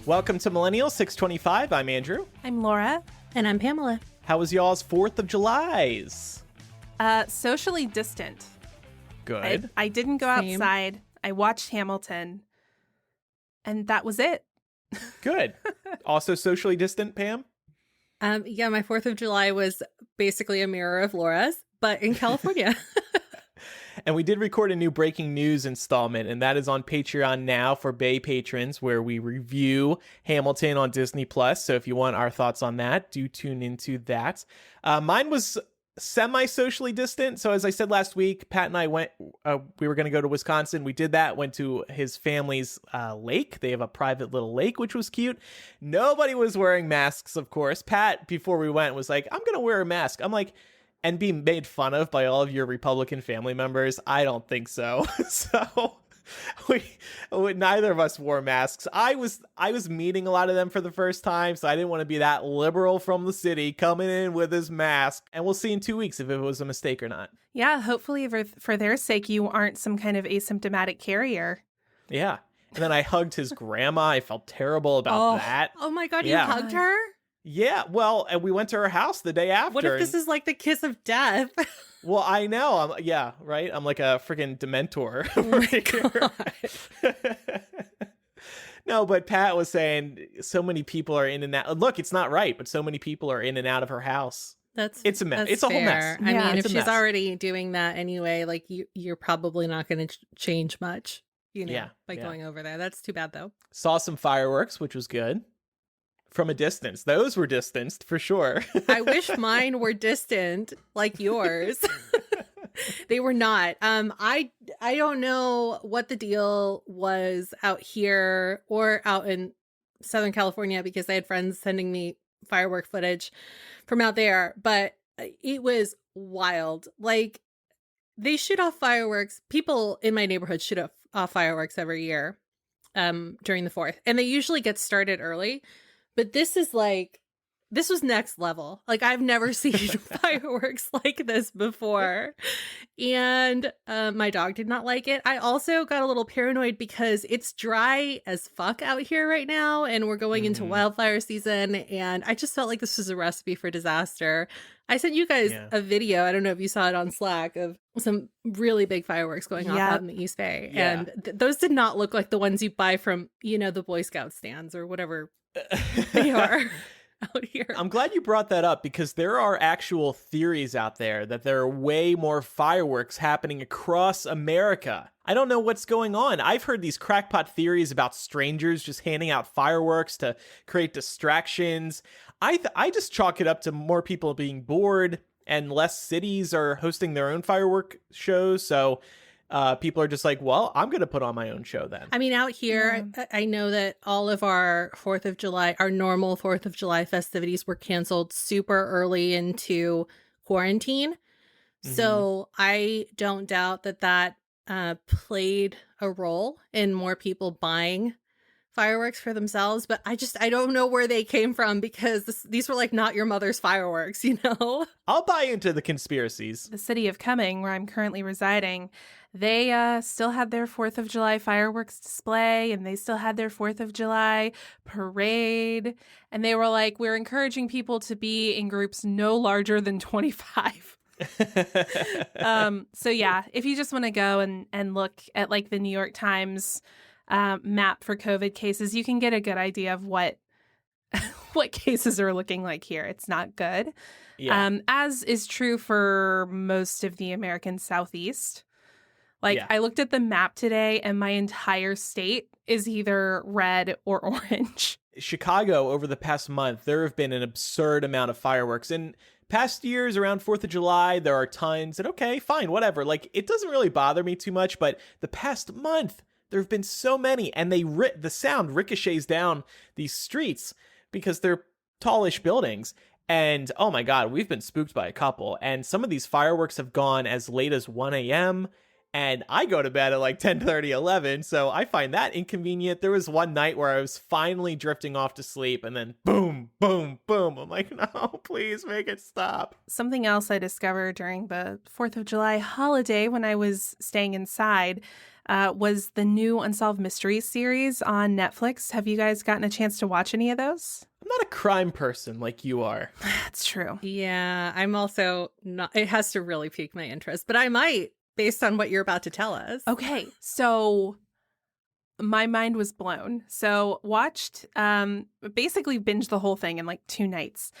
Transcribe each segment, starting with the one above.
Welcome to Millennial 625. I'm Andrew. I'm Laura. And I'm Pamela. How was y'all's 4th of July's? Socially distant. Good. I didn't go Same. outside. I watched Hamilton. And that was it. Good. Also socially distant, Pam? Yeah, my 4th of July was basically a mirror of Laura's, but in California. And we did record a new breaking news installment, and that is on Patreon now for Bay patrons, where we review Hamilton on Disney+. So if you want our thoughts on that, do tune into that. Mine was semi-socially distant. So as I said last week, Pat and I we were going to go to Wisconsin. We did that, went to his family's lake. They have a private little lake, which was cute. Nobody was wearing masks, of course. Pat, before we went, was like, I'm going to wear a mask. I'm like, and be made fun of by all of your Republican family members? I don't think so. So neither of us wore masks. I was meeting a lot of them for the first time, so I didn't want to be that liberal from the city coming in with his mask. And we'll see in 2 weeks if it was a mistake or not. Yeah, hopefully for their sake, you aren't some kind of asymptomatic carrier. Yeah. And then I hugged his grandma. I felt terrible about that. Oh my God, Yeah. you hugged her? Yeah, well, and we went to her house the day after. What if this is like the kiss of death? Well, I know. Yeah, right? I'm like a freaking Dementor. Oh my God. No, but Pat was saying so many people are in and out. Look, it's not right, but so many people are in and out of her house. It's a mess. that's It's a whole fair. mess. I Yeah, mean, it's if a she's mess. already doing that anyway, like you're probably not going to change much, by Yeah. going over there. That's too bad, though. Saw some fireworks, which was good. From a distance. Those were distanced, for sure. I wish mine were distant like yours. They were not. I don't know what the deal was out here or out in Southern California, because I had friends sending me firework footage from out there, but it was wild. Like, they shoot off fireworks. People in my neighborhood shoot off fireworks every year during the 4th, and they usually get started early. But this was next level. Like, I've never seen fireworks like this before. And my dog did not like it. I also got a little paranoid because it's dry as fuck out here right now, and we're going into wildfire season, and I just felt like this was a recipe for disaster. I sent you guys a video, I don't know if you saw it on Slack, of some really big fireworks going off out in the East Bay. Yeah. And those did not look like the ones you buy from, the Boy Scout stands or whatever they are out here. I'm glad you brought that up, because there are actual theories out there that there are way more fireworks happening across America. I don't know what's going on. I've heard these crackpot theories about strangers just handing out fireworks to create distractions. I just chalk it up to more people being bored, and less cities are hosting their own firework shows. So people are just like, well, I'm going to put on my own show then. I mean, out here, I know that all of our 4th of July, our normal 4th of July festivities were canceled super early into quarantine. So I don't doubt that played a role in more people buying fireworks for themselves. But I don't know where they came from, because these were like not your mother's fireworks, I'll buy into the conspiracies. The city of Cumming, where I'm currently residing, they still had their 4th of July fireworks display, and they still had their 4th of July parade. And they were like, we're encouraging people to be in groups no larger than 25. So yeah, if you just want to go and look at like the New York Times map for COVID cases, you can get a good idea of what cases are looking like here. It's not good. Yeah. As is true for most of the American Southeast. Like, I looked at the map today, and my entire state is either red or orange. Chicago, over the past month, there have been an absurd amount of fireworks. In past years, around 4th of July, there are tons, and okay, fine, whatever. Like, it doesn't really bother me too much, but the past month, there have been so many, and the sound ricochets down these streets because they're tallish buildings. And oh my God, we've been spooked by a couple. And some of these fireworks have gone as late as 1 a.m. And I go to bed at like 10:30, 11. So I find that inconvenient. There was one night where I was finally drifting off to sleep, and then boom, boom, boom. I'm like, no, please make it stop. Something else I discovered during the 4th of July holiday when I was staying inside, was the new Unsolved Mysteries series on Netflix. Have you guys gotten a chance to watch any of those? I'm not a crime person like you are. That's true. Yeah, I'm also not. It has to really pique my interest, but I might, based on what you're about to tell us. Okay, so my mind was blown. So watched, basically binged the whole thing in like 2 nights.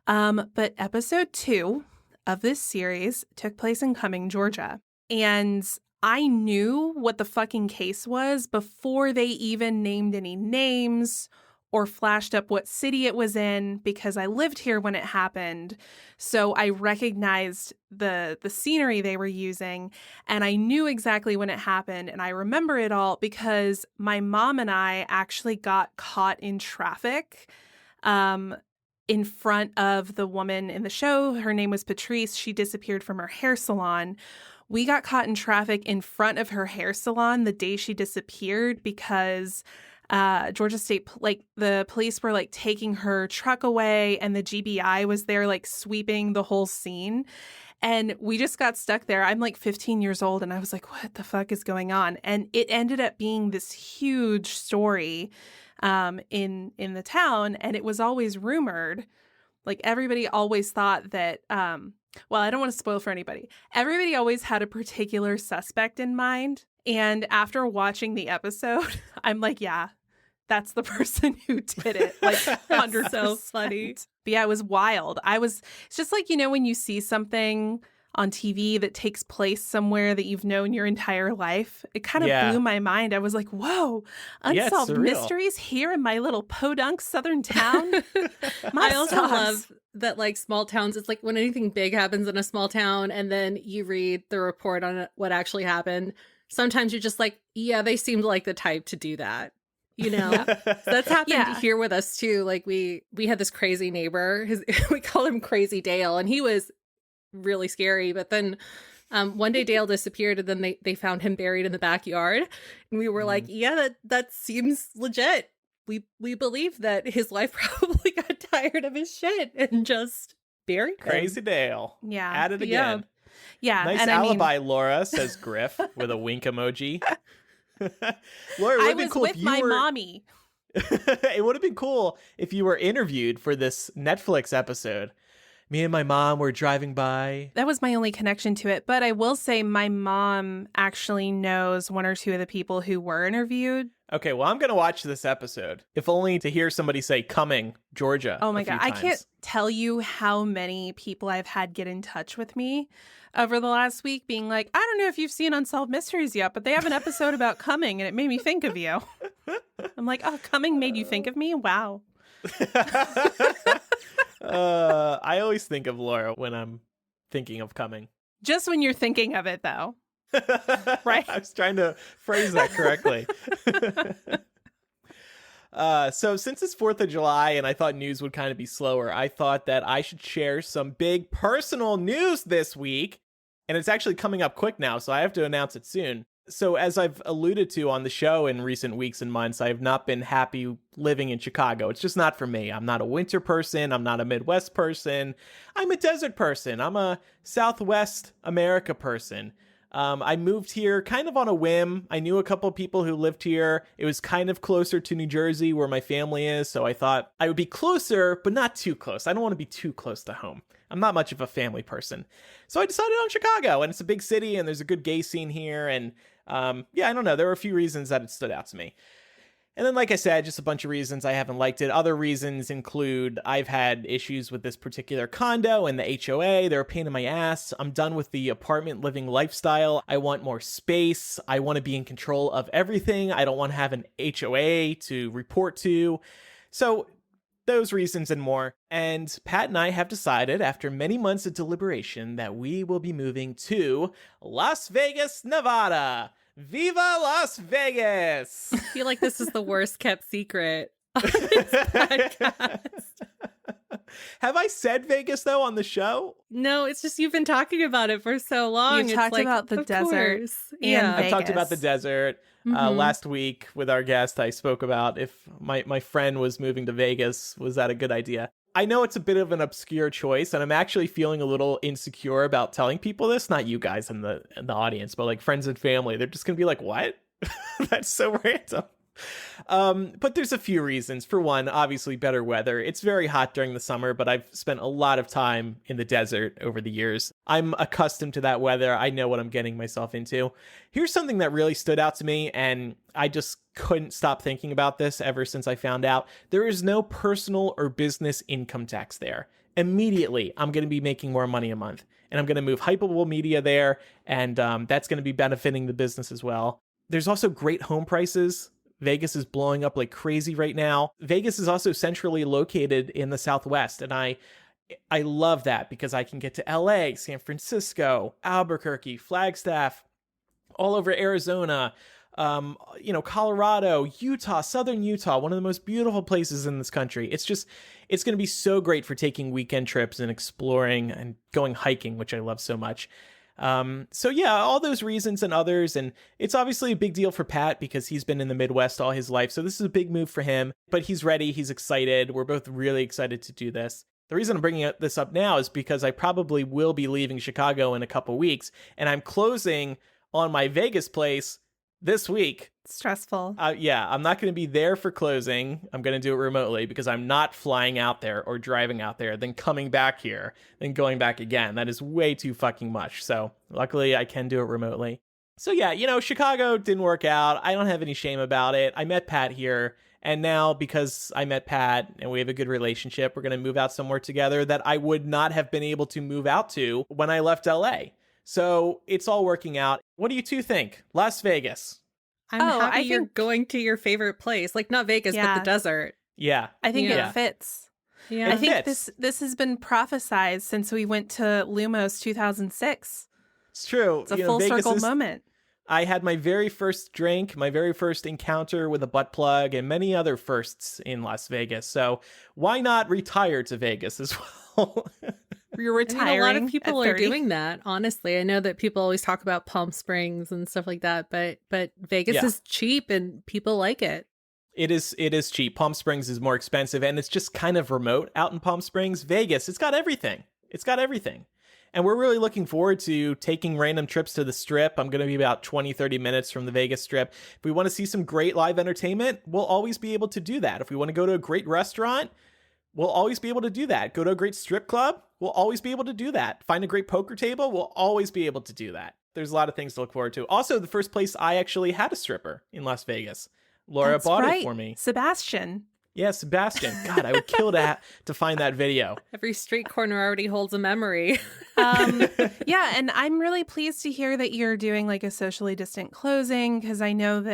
But episode 2 of this series took place in Cumming, Georgia. And I knew what the fucking case was before they even named any names or flashed up what city it was in, because I lived here when it happened. So I recognized the scenery they were using, and I knew exactly when it happened. And I remember it all because my mom and I actually got caught in traffic in front of the woman in the show. Her name was Patrice. She disappeared from her hair salon. We got caught in traffic in front of her hair salon the day she disappeared because Georgia State, like the police were like taking her truck away, and the GBI was there like sweeping the whole scene. And we just got stuck there. I'm like 15 years old, and I was like, what the fuck is going on? And it ended up being this huge story in the town, and it was always rumored. Like everybody always thought that, well, I don't want to spoil for anybody. Everybody always had a particular suspect in mind. And after watching the episode, I'm like, yeah, that's the person who did it. Like 100%. So funny. But yeah, it was wild. It's just like, you know, when you see something on TV that takes place somewhere that you've known your entire life, it kind of blew my mind. I was like, whoa, Unsolved Mysteries here in my little podunk southern town. I also love that, like, small towns, it's like when anything big happens in a small town and then you read the report on what actually happened, sometimes you're just like, yeah, they seemed like the type to do that. You know, that's happened here with us too. Like we had this crazy neighbor, we call him Crazy Dale, and he was really scary. But then one day Dale disappeared, and then they found him buried in the backyard, and we were like, yeah, that seems legit. We believe that his wife probably got tired of his shit and just buried him. Crazy Dale. Yeah. At it again. Yeah. Nice and alibi, Laura, says Griff with a wink emoji. Laura, I was with my mommy. It would have been cool if you were interviewed for this Netflix episode. Me and my mom were driving by. That was my only connection to it. But I will say my mom actually knows 1 or 2 of the people who were interviewed. Okay, well, I'm going to watch this episode, if only to hear somebody say Cumming, Georgia. Oh my God. I can't tell you how many people I've had get in touch with me over the last week being like, I don't know if you've seen Unsolved Mysteries yet, but they have an episode about Cumming and it made me think of you. I'm like, oh, Cumming made you think of me? Wow. I always think of Laura when I'm thinking of Cumming. Just when you're thinking of it, though. Right? I was trying to phrase that correctly. So since it's 4th of July and I thought news would kind of be slower, I thought that I should share some big personal news this week. And it's actually coming up quick now, so I have to announce it soon. So as I've alluded to on the show in recent weeks and months, I have not been happy living in Chicago. It's just not for me. I'm not a winter person. I'm not a Midwest person. I'm a desert person. I'm a Southwest America person. I moved here kind of on a whim. I knew a couple of people who lived here. It was kind of closer to New Jersey where my family is, so I thought I would be closer, but not too close. I don't want to be too close to home. I'm not much of a family person. So I decided on Chicago, and it's a big city, and there's a good gay scene here, and I don't know. There were a few reasons that it stood out to me. And then, like I said, just a bunch of reasons I haven't liked it. Other reasons include I've had issues with this particular condo and the HOA. They're a pain in my ass. I'm done with the apartment living lifestyle. I want more space. I want to be in control of everything. I don't want to have an HOA to report to. So those reasons and more. And Pat and I have decided, after many months of deliberation, that we will be moving to Las Vegas, Nevada. Viva Las Vegas! I feel like this is the worst kept secret on this podcast. Have I said Vegas, though, on the show? No, it's just you've been talking about it for so long. You talked about the desert. Yeah, I talked about the desert. Last week with our guest, I spoke about if my friend was moving to Vegas, was that a good idea? I know it's a bit of an obscure choice, and I'm actually feeling a little insecure about telling people this. Not you guys in the audience, but like friends and family. They're just gonna be like, "What? That's so random." But there's a few reasons. For one, obviously better weather. It's very hot during the summer, but I've spent a lot of time in the desert over the years. I'm accustomed to that weather. I know what I'm getting myself into. Here's something that really stood out to me, and I just couldn't stop thinking about this ever since I found out. There is no personal or business income tax there. Immediately, I'm going to be making more money a month, and I'm going to move Hypable Media there, and that's going to be benefiting the business as well. There's also great home prices. Vegas is blowing up like crazy right now. Vegas is also centrally located in the Southwest, and I love that because I can get to LA, San Francisco, Albuquerque, Flagstaff, all over Arizona, Colorado, Utah, Southern Utah, one of the most beautiful places in this country. It's going to be so great for taking weekend trips and exploring and going hiking, which I love so much. So yeah, all those reasons and others, and it's obviously a big deal for Pat because he's been in the Midwest all his life. So this is a big move for him, but he's ready. He's excited. We're both really excited to do this. The reason I'm bringing this up now is because I probably will be leaving Chicago in a couple weeks, and I'm closing on my Vegas place this week. Stressful. Yeah, I'm not going to be there for closing. I'm going to do it remotely because I'm not flying out there or driving out there, then coming back here, then going back again. That is way too fucking much. So luckily I can do it remotely. So yeah, Chicago didn't work out. I don't have any shame about it. I met Pat here. And now because I met Pat and we have a good relationship, we're going to move out somewhere together that I would not have been able to move out to when I left LA. So it's all working out. What do you two think? Las Vegas. I'm happy you're going to your favorite place. Like not Vegas, but the desert. Yeah. I think it fits. Yeah. I think this has been prophesized since we went to Lumos 2006. It's true. It's a full circle moment. I had my very first drink, my very first encounter with a butt plug, and many other firsts in Las Vegas. So why not retire to Vegas as well? You're retiring. A lot of people are doing that, honestly. I know that people always talk about Palm Springs and stuff like that, but Vegas is cheap and people like it. It is cheap. Palm Springs is more expensive, and it's just kind of remote out in Palm Springs. Vegas, it's got everything. And we're really looking forward to taking random trips to the Strip. I'm going to be about 20, 30 minutes from the Vegas Strip. If we want to see some great live entertainment, we'll always be able to do that. If we want to go to a great restaurant, we'll always be able to do that. Go to a great strip club, we'll always be able to do that. Find a great poker table, we'll always be able to do that. There's a lot of things to look forward to. Also, the first place I actually had a stripper in Las Vegas. Laura bought it for me. Sebastian. Yeah, Sebastian. God, I would kill to find that video. Every street corner already holds a memory. Yeah, and I'm really pleased to hear that you're doing like a socially distant closing because I know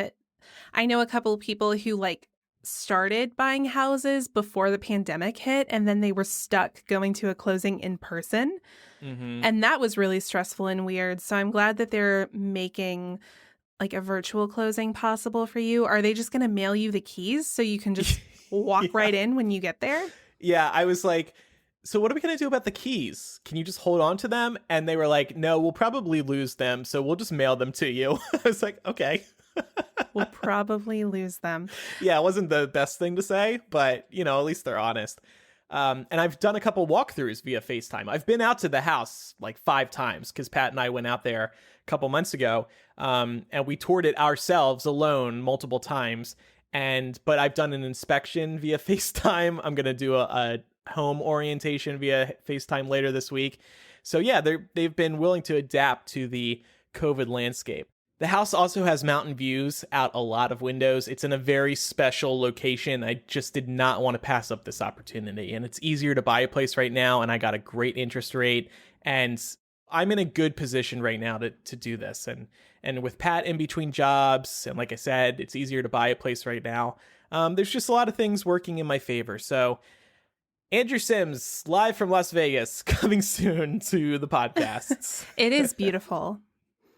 a couple of people who like started buying houses before the pandemic hit and then they were stuck going to a closing in person. Mm-hmm. And that was really stressful and weird. So I'm glad that they're making like a virtual closing possible for you. Are they just going to mail you the keys so you can just walk right in when you get there? Yeah, I was like, so what are we going to do about the keys? Can you just hold on to them? And they were like, no, we'll probably lose them. So we'll just mail them to you. I was like, okay. We'll probably lose them. Yeah, it wasn't the best thing to say, but, at least they're honest. And I've done a couple walkthroughs via FaceTime. I've been out to the house like 5 times because Pat and I went out there a couple months ago and we toured it ourselves alone multiple times. But I've done an inspection via FaceTime. I'm going to do a home orientation via FaceTime later this week. So yeah, they've been willing to adapt to the COVID landscape. The house also has mountain views out a lot of windows. It's in a very special location. I just did not want to pass up this opportunity. And it's easier to buy a place right now. And I got a great interest rate. And I'm in a good position right now to do this. And with Pat in between jobs, and like I said, it's easier to buy a place right now. There's just a lot of things working in my favor. So Andrew Sims, live from Las Vegas, coming soon to the podcasts. It is beautiful.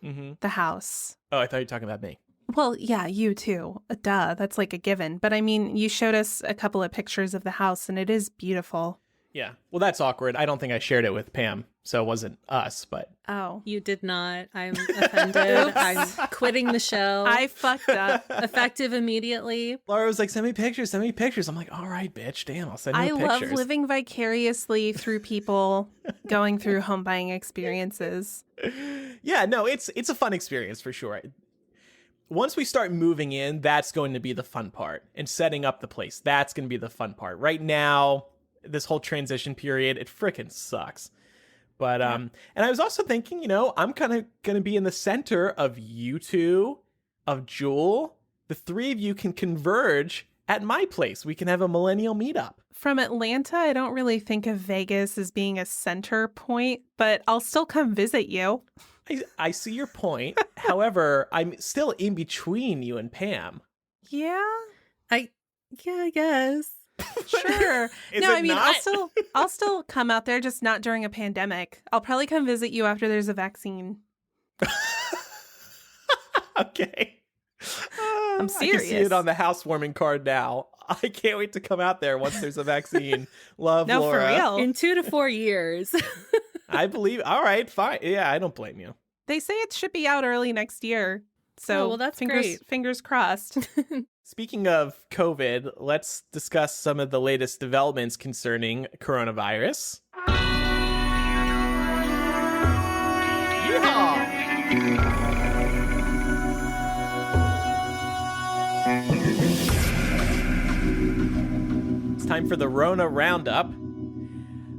Mm-hmm. The house. Oh, I thought you were talking about me. Well, yeah, you too. Duh, that's like a given. But I mean, you showed us a couple of pictures of the house and it is beautiful. Yeah. Well, that's awkward. I don't think I shared it with Pam, so it wasn't us, but Oh. You did not. I'm offended. I'm quitting the show. I fucked up. Effective immediately. Laura was like, send me pictures, send me pictures. I'm like, all right, bitch, damn, I'll send you I pictures. love living vicariously through people going through home buying experiences. Yeah, no, it's a fun experience for sure. Once we start moving in, that's going to be the fun part. And setting up the place, that's going to be the fun part. Right now, this whole transition period, it frickin' sucks. But, and I was also thinking, you know, I'm kind of going to be in the center of you two, of Jewel. The three of you can converge at my place. We can have a millennial meetup. From Atlanta, I don't really think of Vegas as being a center point, but I'll still come visit you. I see your point. However, I'm still in between you and Pam. Yeah, I guess. sure. Is No, it I mean, not? I'll still come out there, just not during a pandemic. I'll probably come visit you after there's a vaccine. Okay. I'm I can see serious. it on the housewarming card now. I can't wait to come out there once there's a vaccine. Love, No, Laura. for real. In 2 to 4 years. I believe. All right, fine. Yeah, I don't blame you. They say it should be out early next year. So Oh, well, that's fingers great. fingers crossed. Speaking of COVID, let's discuss some of the latest developments concerning coronavirus. Yeehaw! It's time for the Rona Roundup.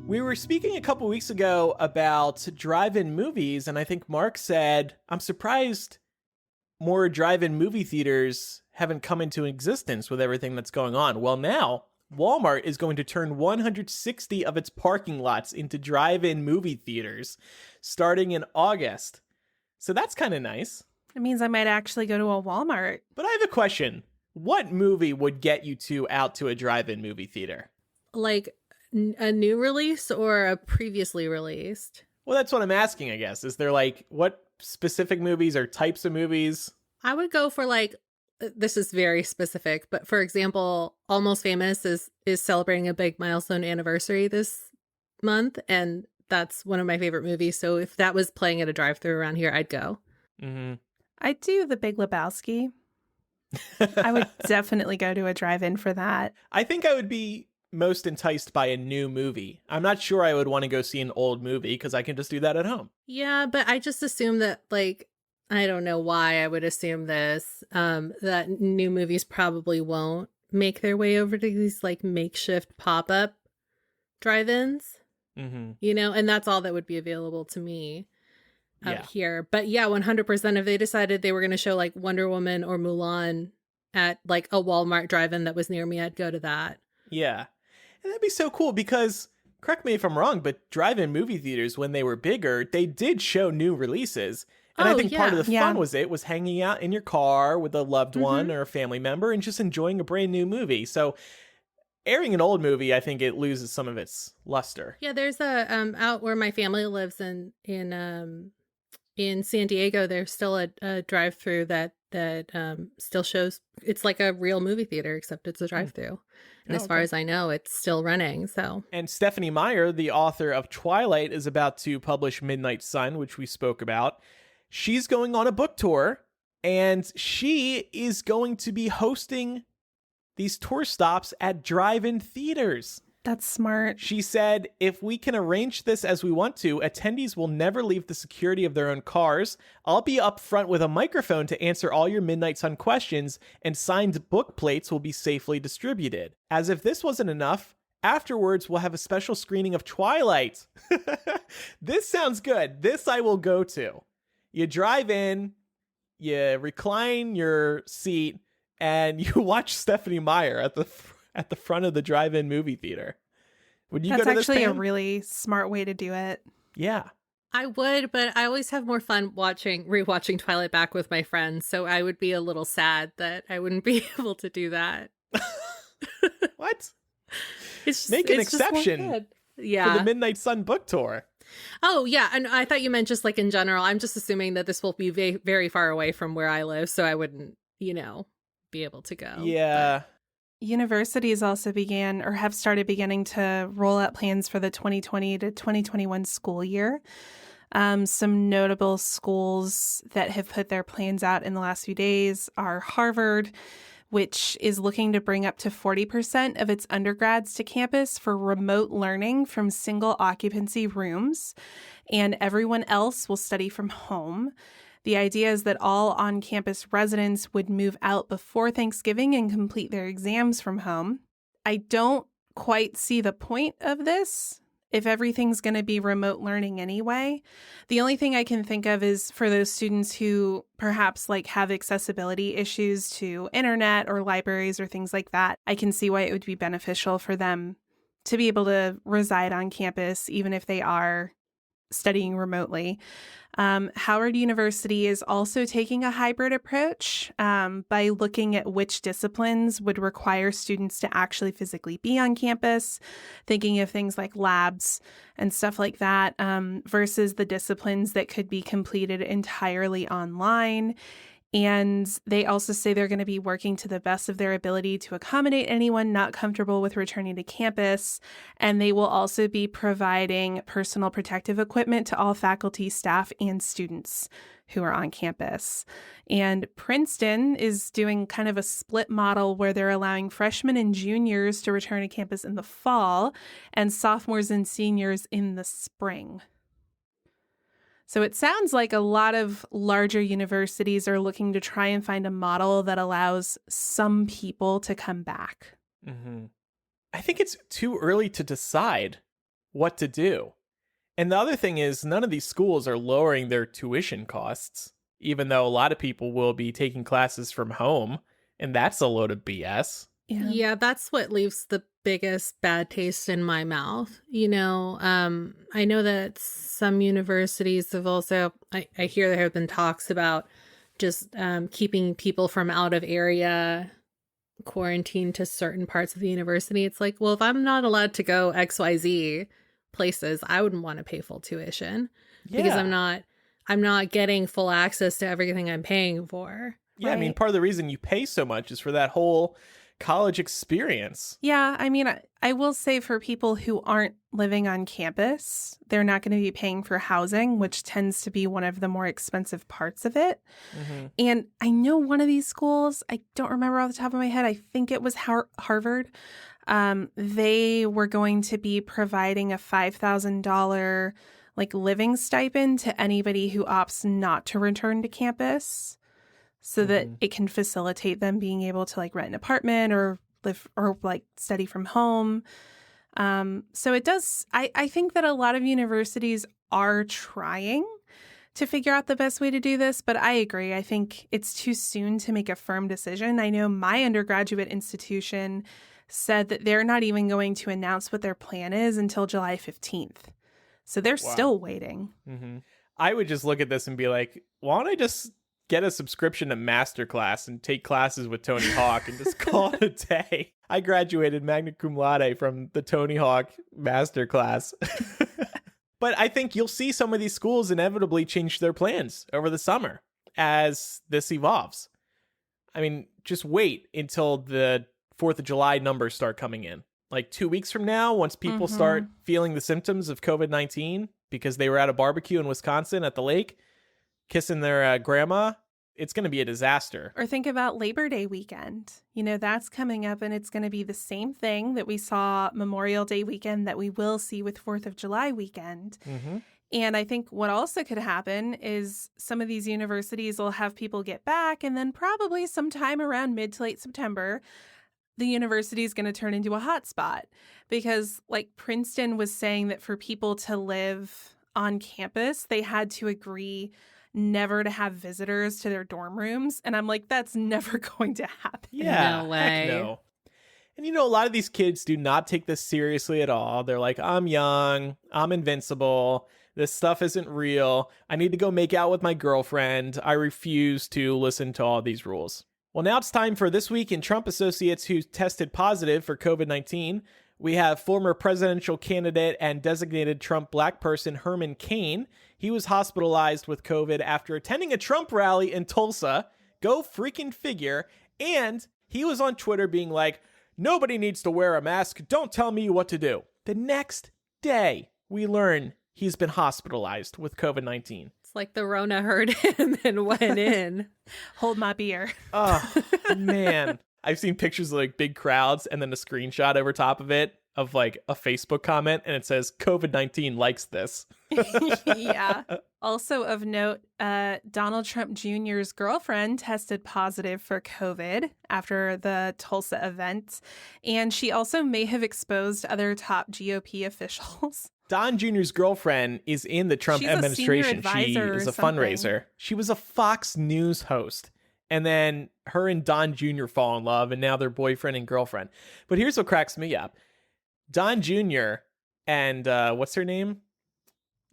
We were speaking a couple weeks ago about drive-in movies, and I think Mark said, I'm surprised more drive-in movie theaters haven't come into existence with everything that's going on. Well, now Walmart is going to turn 160 of its parking lots into drive-in movie theaters starting in August. So that's kind of nice. It means I might actually go to a Walmart. But I have a question. What movie would get you two out to a drive-in movie theater? Like a new release or a previously released? Well, that's what I'm asking, I guess. Is there like what specific movies or types of movies? I would go for like, this is very specific, but for example, Almost Famous is celebrating a big milestone anniversary this month, and that's one of my favorite movies. So if that was playing at a drive-thru around here, I'd go. Mm-hmm. I'd do The Big Lebowski. I would definitely go to a drive-in for that. I think I would be most enticed by a new movie. I'm not sure I would want to go see an old movie because I can just do that at home. Yeah, but I just assume that, like, I don't know why I would assume this, that new movies probably won't make their way over to these like makeshift pop-up drive-ins, Mm-hmm. you know, and that's all that would be available to me out Yeah. here. But yeah, 100% if they decided they were going to show like Wonder Woman or Mulan at like a Walmart drive-in that was near me, I'd go to that. Yeah. And that'd be so cool because, correct me if I'm wrong, but drive-in movie theaters, when they were bigger, they did show new releases. And I Oh, think part of the yeah. fun was hanging out in your car with a loved one or a family member and just enjoying a brand new movie. So airing an old movie, I think it loses some of its luster. Yeah, there's a out where my family lives in San Diego. There's still a drive-through that still shows. It's like a real movie theater, except it's a drive-through. And Oh, as far okay. as I know, it's still running. So And Stephanie Meyer, the author of Twilight, is about to publish Midnight Sun, which we spoke about. She's going on a book tour, and she is going to be hosting these tour stops at drive-in theaters. That's smart. She said, if we can arrange this as we want to, attendees will never leave the security of their own cars. I'll be up front with a microphone to answer all your Midnight Sun questions, and signed book plates will be safely distributed. As if this wasn't enough, afterwards we'll have a special screening of Twilight. This sounds good. This I will go to. You drive in, you recline your seat, and you watch Stephanie Meyer at the front of the drive-in movie theater. Would you That's go to this, actually a Pam? really smart way to do it. Yeah. I would, but I always have more fun rewatching Twilight back with my friends. So I would be a little sad that I wouldn't be able to do that. What? It's just, Make an it's just more exception fun. For Yeah. the Midnight Sun book tour. Oh, yeah. And I thought you meant just like in general. I'm just assuming that this will be very far away from where I live. So I wouldn't, be able to go. Yeah. Universities also have started beginning to roll out plans for the 2020 to 2021 school year. Some notable schools that have put their plans out in the last few days are Harvard, which is looking to bring up to 40% of its undergrads to campus for remote learning from single occupancy rooms, and everyone else will study from home. The idea is that all on-campus residents would move out before Thanksgiving and complete their exams from home. I don't quite see the point of this if everything's going to be remote learning anyway. The only thing I can think of is for those students who perhaps have accessibility issues to internet or libraries or things like that. I can see why it would be beneficial for them to be able to reside on campus, even if they are studying remotely. Howard University is also taking a hybrid approach by looking at which disciplines would require students to actually physically be on campus, thinking of things like labs and stuff like that, versus the disciplines that could be completed entirely online. And they also say they're going to be working to the best of their ability to accommodate anyone not comfortable with returning to campus. And they will also be providing personal protective equipment to all faculty, staff, and students who are on campus. And Princeton is doing kind of a split model where they're allowing freshmen and juniors to return to campus in the fall and sophomores and seniors in the spring. So it sounds like a lot of larger universities are looking to try and find a model that allows some people to come back. Mm-hmm. I think it's too early to decide what to do. And the other thing is, none of these schools are lowering their tuition costs, even though a lot of people will be taking classes from home, and that's a load of BS. Yeah, that's what leaves the biggest bad taste in my mouth. I know that some universities have also, I hear there have been talks about just keeping people from out of area quarantined to certain parts of the university. It's like, well, if I'm not allowed to go XYZ places, I wouldn't want to pay full tuition because I'm not getting full access to everything I'm paying for. Yeah, right? I mean, part of the reason you pay so much is for that whole college experience. Yeah, I mean, I will say for people who aren't living on campus, they're not going to be paying for housing, which tends to be one of the more expensive parts of it. Mm-hmm. And I know one of these schools, I don't remember off the top of my head, I think it was Harvard. They were going to be providing a $5,000 living stipend to anybody who opts not to return to campus, so that it can facilitate them being able to rent an apartment or live or study from home. So it does. I think that a lot of universities are trying to figure out the best way to do this, but I agree. I think it's too soon to make a firm decision. I know my undergraduate institution said that they're not even going to announce what their plan is until July 15th. So they're still waiting. Mm-hmm. I would just look at this and be like, why don't I just get a subscription to Masterclass and take classes with Tony Hawk and just call it a day. I graduated magna cum laude from the Tony Hawk Masterclass. But I think you'll see some of these schools inevitably change their plans over the summer as this evolves. I mean, just wait until the 4th of July numbers start coming in. 2 weeks from now, once people start feeling the symptoms of COVID-19 because they were at a barbecue in Wisconsin at the lake, kissing their grandma, it's going to be a disaster. Or think about Labor Day weekend. That's coming up, and it's going to be the same thing that we saw Memorial Day weekend that we will see with 4th of July weekend. Mm-hmm. And I think what also could happen is some of these universities will have people get back, and then probably sometime around mid to late September, the university is going to turn into a hotspot. Because Princeton was saying that for people to live on campus, they had to agree never to have visitors to their dorm rooms. And I'm like, that's never going to happen. Yeah, no way. Heck no. And a lot of these kids do not take this seriously at all. They're like, I'm young, I'm invincible, this stuff isn't real, I need to go make out with my girlfriend, I refuse to listen to all these rules. Well, now it's time for This Week in Trump Associates who tested positive for COVID-19. We have former presidential candidate and designated Trump black person Herman Cain. He was hospitalized with COVID after attending a Trump rally in Tulsa. Go freaking figure. And he was on Twitter being like, nobody needs to wear a mask. Don't tell me what to do. The next day, we learn he's been hospitalized with COVID-19. It's like the Rona heard him and went in. Hold my beer. Oh, man. I've seen pictures of like big crowds and then a screenshot over top of it of like a Facebook comment, and it says COVID-19 likes this. Yeah. Also of note, Donald Trump Jr.'s girlfriend tested positive for COVID after the Tulsa event, and she also may have exposed other top GOP officials. Don Jr.'s girlfriend is in the Trump She's a administration. senior She advisor is or a something. fundraiser. She was a Fox News host. And then her and Don Jr. fall in love, and now they're boyfriend and girlfriend. But here's what cracks me up. Don Jr. and what's her name?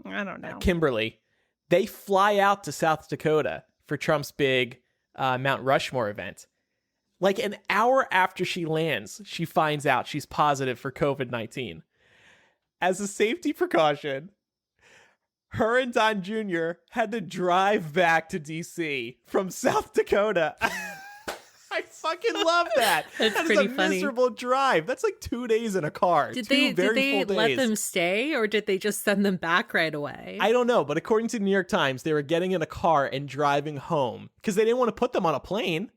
I don't know. Kimberly. They fly out to South Dakota for Trump's big Mount Rushmore event. Like an hour after she lands, she finds out she's positive for COVID-19. As a safety precaution, her and Don Jr. had to drive back to D.C. from South Dakota. I fucking love that. That's That is pretty a funny. miserable drive. That's like 2 days in a car. Did Two very they full let days. them stay, or did they just send them back right away? I don't know, but according to the New York Times, they were getting in a car and driving home because they didn't want to put them on a plane.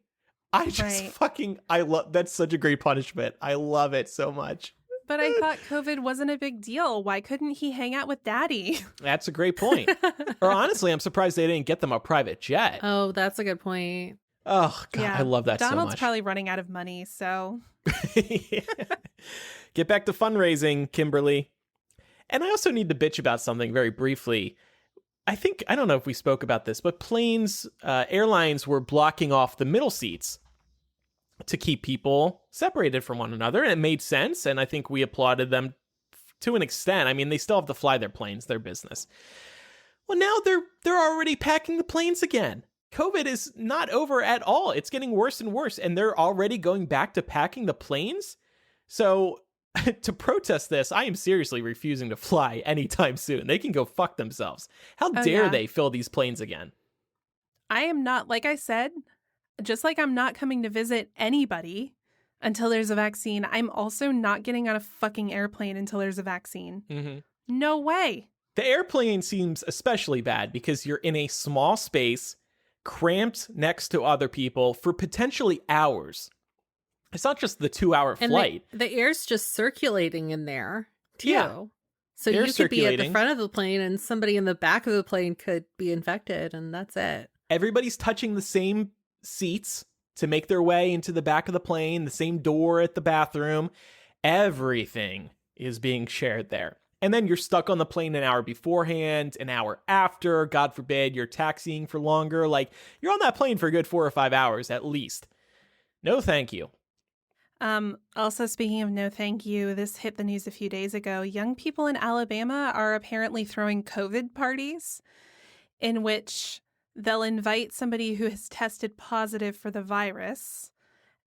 I just Right. I love, that's such a great punishment. I love it so much. But I thought COVID wasn't a big deal. Why couldn't he hang out with Daddy? That's a great point. Or honestly, I'm surprised they didn't get them a private jet. Oh, that's a good point. Oh, God, I love that Donald's so much. probably running out of money, so Get back to fundraising, Kimberly. And I also need to bitch about something very briefly. I don't know if we spoke about this, but airlines were blocking off the middle seats to keep people separated from one another. And it made sense. And I think we applauded them to an extent. I mean, they still have to fly their planes, their business. Well, now they're already packing the planes again. COVID is not over at all. It's getting worse and worse. And they're already going back to packing the planes. So to protest this, I am seriously refusing to fly anytime soon. They can go fuck themselves. How dare they fill these planes again? I am not, like I said, just like I'm not coming to visit anybody until there's a vaccine, I'm also not getting on a fucking airplane until there's a vaccine. Mm-hmm. No way. The airplane seems especially bad because you're in a small space, cramped next to other people for potentially hours. It's not just the 2-hour flight. And the air's just circulating in there, too. Yeah. So Air you could be at the circulating. front of the plane and somebody in the back of the plane could be infected, and that's it. Everybody's touching the same seats to make their way into the back of the plane, the same door at the bathroom. Everything is being shared there. And then you're stuck on the plane an hour beforehand, an hour after. God forbid you're taxiing for longer. Like, you're on that plane for a good 4 or 5 hours at least. No, thank you. Also, speaking of no thank you, this hit the news a few days ago. Young people in Alabama are apparently throwing COVID parties in which they'll invite somebody who has tested positive for the virus,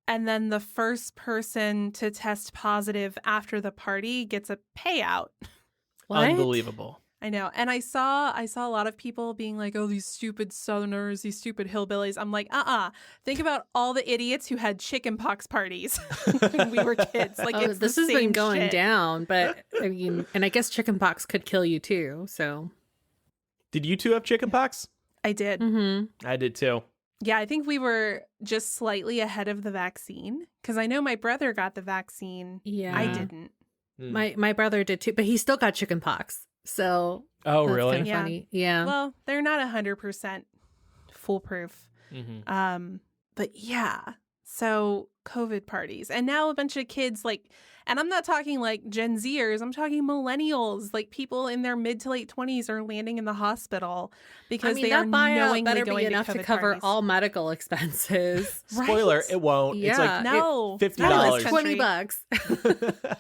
and then the first person to test positive after the party gets a payout. What? Unbelievable. I know. And I saw a lot of people being like, oh, these stupid Southerners, these stupid hillbillies. I'm like, think about all the idiots who had chickenpox parties when we were kids. Like, it's this the has been same going shit. down, but I mean, and I guess chickenpox could kill you too. So, Did you two have chickenpox? I did. I did too. Yeah, I think we were just slightly ahead of the vaccine because I know my brother got the vaccine. yeah, I didn't. My brother did too, but he still got chickenpox. So, Oh, that's really? kind of Yeah. funny. Yeah. Well, they're not 100% foolproof. Mm-hmm. But yeah, so COVID parties. And now a bunch of kids and I'm not talking like Gen Zers, I'm talking millennials, like people in their mid to late 20s are landing in the hospital because they are that buyout knowingly better going be enough to to COVID cover parties. all medical expenses. Spoiler, Right? it won't. It's like Yeah. No, $50. not in this $20. country.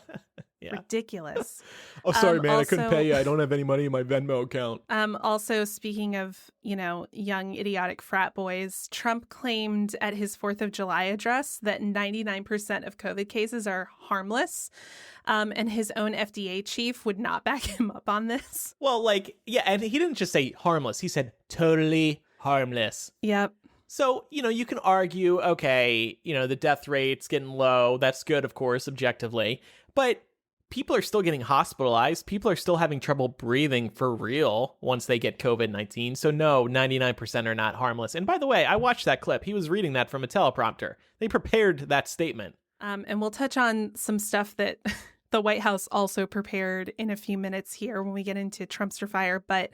Yeah. Ridiculous. Oh, sorry, man. I couldn't also- pay you. I don't have any money in my Venmo account. Also, speaking of, young idiotic frat boys, Trump claimed at his 4th of July address that 99% of COVID cases are harmless. And his own FDA chief would not back him up on this. Well, and he didn't just say harmless. He said totally harmless. Yep. So, you can argue, okay, the death rate's getting low. That's good, of course, objectively. But people are still getting hospitalized. People are still having trouble breathing for real once they get COVID-19. So no, 99% are not harmless. And by the way, I watched that clip. He was reading that from a teleprompter. They prepared that statement. And we'll touch on some stuff that the White House also prepared in a few minutes here when we get into Trumpster fire. But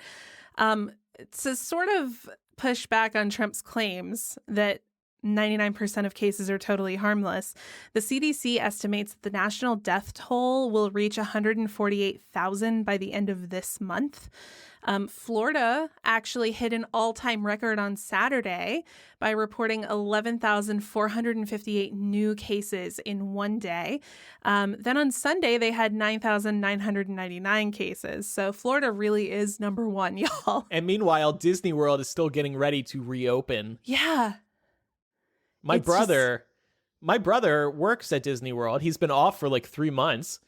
to sort of push back on Trump's claims that 99% of cases are totally harmless, the CDC estimates that the national death toll will reach 148,000 by the end of this month. Florida actually hit an all-time record on Saturday by reporting 11,458 new cases in one day. Then on Sunday, they had 9,999 cases. So Florida really is number one, y'all. And meanwhile, Disney World is still getting ready to reopen. Yeah. My brother works at Disney World. He's been off for like 3 months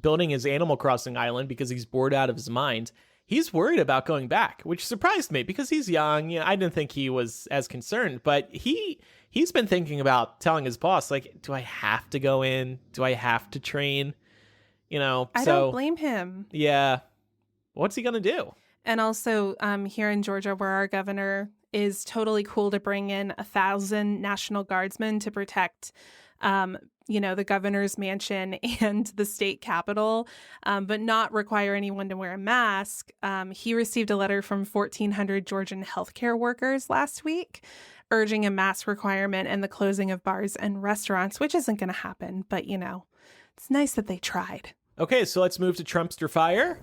building his Animal Crossing island because he's bored out of his mind. He's worried about going back, which surprised me because he's young. You know, I didn't think he was as concerned, but he's been thinking about telling his boss, like, do I have to go in? Do I have to train? You know, I don't blame him. Yeah. What's he going to do? And also here in Georgia, where our governor is totally cool to bring in 1,000 National Guardsmen to protect, the governor's mansion and the state capitol, but not require anyone to wear a mask. He received a letter from 1,400 Georgian healthcare workers last week urging a mask requirement and the closing of bars and restaurants, which isn't going to happen. But, it's nice that they tried. Okay, so let's move to Trumpster fire.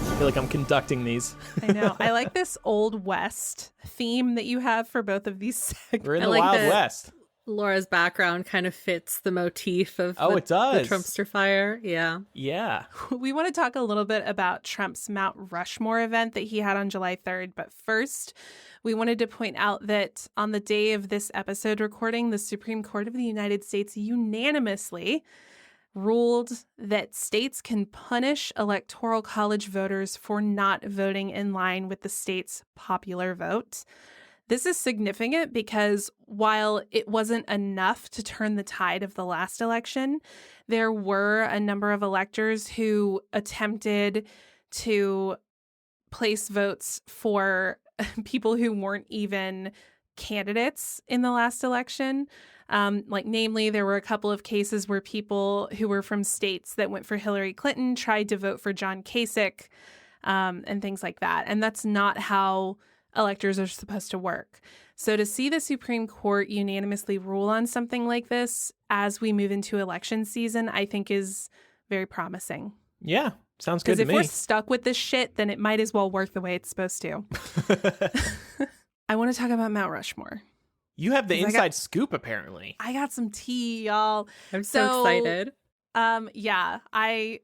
I feel like I'm conducting these. I know. I like this Old West theme that you have for both of these segments. We're in the Wild West. Laura's background kind of fits the motif of it does. The Trumpster fire. Yeah. Yeah. We want to talk a little bit about Trump's Mount Rushmore event that he had on July 3rd. But first, we wanted to point out that on the day of this episode recording, the Supreme Court of the United States unanimously ruled that states can punish electoral college voters for not voting in line with the state's popular vote. This is significant because while it wasn't enough to turn the tide of the last election, there were a number of electors who attempted to place votes for people who weren't even candidates in the last election. Namely, there were a couple of cases where people who were from states that went for Hillary Clinton tried to vote for John Kasich, and things like that. And that's not how electors are supposed to work. So to see the Supreme Court unanimously rule on something like this as we move into election season, I think is very promising. Yeah, sounds good to me. Because if we're stuck with this shit, then it might as well work the way it's supposed to. I want to talk about Mount Rushmore. You have the inside scoop, apparently. I got some tea, y'all. I'm so excited. Yeah, I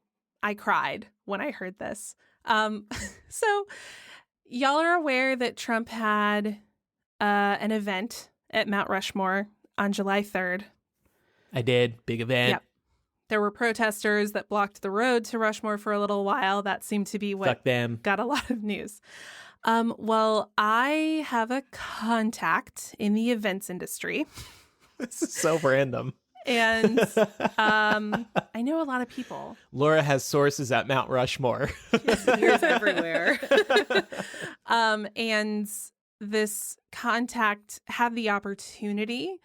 cried when I heard this. So y'all are aware that Trump had an event at Mount Rushmore on July 3rd. I did. Big event. Yep. There were protesters that blocked the road to Rushmore for a little while. That seemed to be what got a lot of news. Well, I have a contact in the events industry. This is so random. And I know a lot of people. Laura has sources at Mount Rushmore. Ears everywhere. And this contact had the opportunity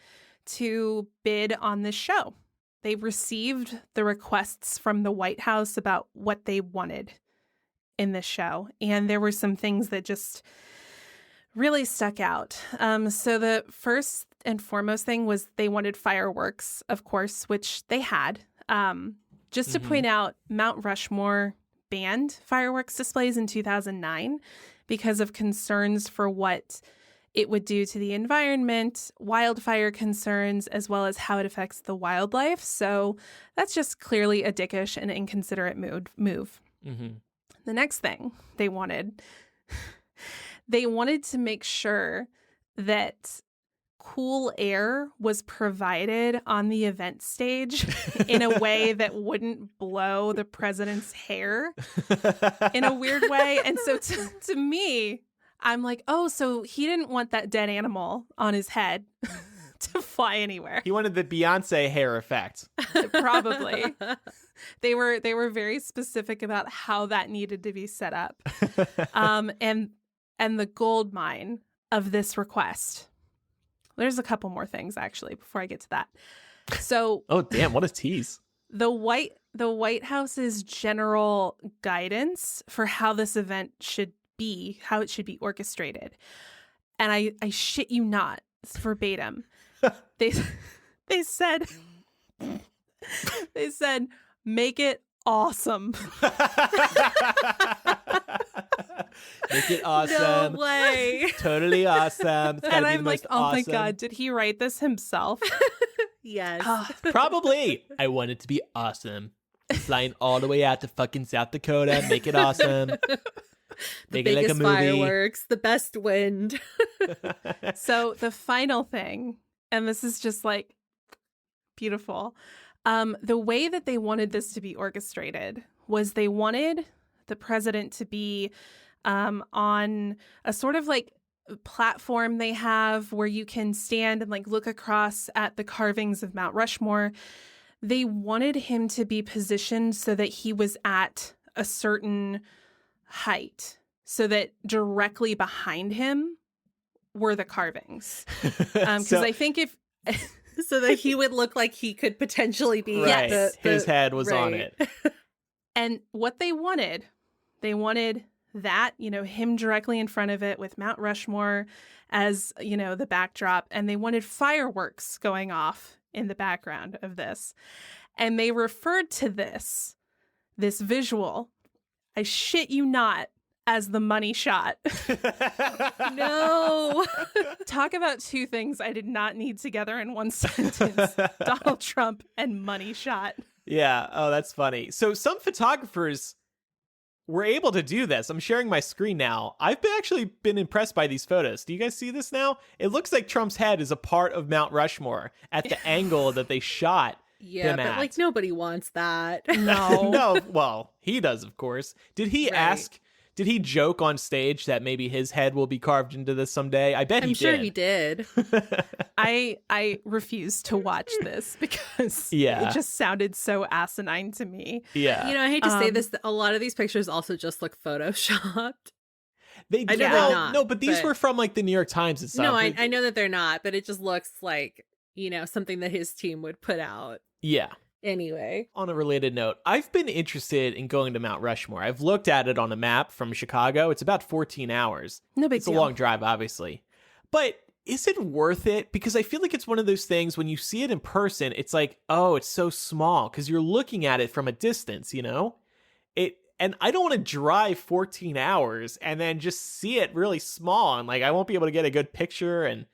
to bid on this show. They received the requests from the White House about what they wanted in this show. And there were some things that just really stuck out. So the first and foremost thing was they wanted fireworks, of course, which they had. Just to point out, Mount Rushmore banned fireworks displays in 2009 because of concerns for what it would do to the environment, wildfire concerns, as well as how it affects the wildlife. So that's just clearly a dickish and inconsiderate move. Mm-hmm. The next thing they wanted to make sure that cool air was provided on the event stage in a way that wouldn't blow the president's hair in a weird way. And so to me, I'm like, oh, so he didn't want that dead animal on his head to fly anywhere. He wanted the Beyonce hair effect. Probably. They were very specific about how that needed to be set up. And the gold mine of this request. There's a couple more things actually before I get to that. So Oh damn, what a tease. The White House's general guidance for how this event should be, how it should be orchestrated. And I shit you not, it's verbatim. They said make it awesome. Make it awesome. No way. Totally awesome. It's gotta And be I'm the like, most oh awesome. my God, did he write this himself? Yes. Probably. I want it to be awesome. Flying all the way out to fucking South Dakota. Make it awesome. The Make it like a biggest movie. fireworks, the best wind. So the final thing, and this is just like beautiful. The way that they wanted this to be orchestrated was they wanted the president to be on a sort of like platform they have where you can stand and like look across at the carvings of Mount Rushmore. They wanted him to be positioned so that he was at a certain height, so that directly behind him were the carvings. Because I think if so that he would look like he could potentially be right. His head was on right. it. And what they wanted that, him directly in front of it with Mount Rushmore as, the backdrop. And they wanted fireworks going off in the background of this. And they referred to this visual, I shit you not, as the money shot. No. Talk about two things I did not need together in one sentence. Donald Trump and money shot. Yeah. Oh, that's funny. So some photographers were able to do this. I'm sharing my screen now. I've actually been impressed by these photos. Do you guys see this now? It looks like Trump's head is a part of Mount Rushmore at the angle that they shot Yeah, him but at. like nobody wants that. No. No, well, he does, of course. Did he did he joke on stage that maybe his head will be carved into this someday? I bet I'm he sure did. he did. I refuse to watch this because Yeah. it just sounded so asinine to me. Yeah. I hate to say this, a lot of these pictures also just look photoshopped. They I know well, they're not, no, but these but- were from like the New York Times and stuff. No, I know that they're not, but it just looks like, something that his team would put out. Yeah. Anyway. On a related note, I've been interested in going to Mount Rushmore. I've looked at it on a map from Chicago. It's about 14 hours. No big It's deal. a long drive, obviously. But is it worth it? Because I feel like it's one of those things when you see it in person, it's like, oh, it's so small because you're looking at it from a distance, And I don't want to drive 14 hours and then just see it really small and like I won't be able to get a good picture. And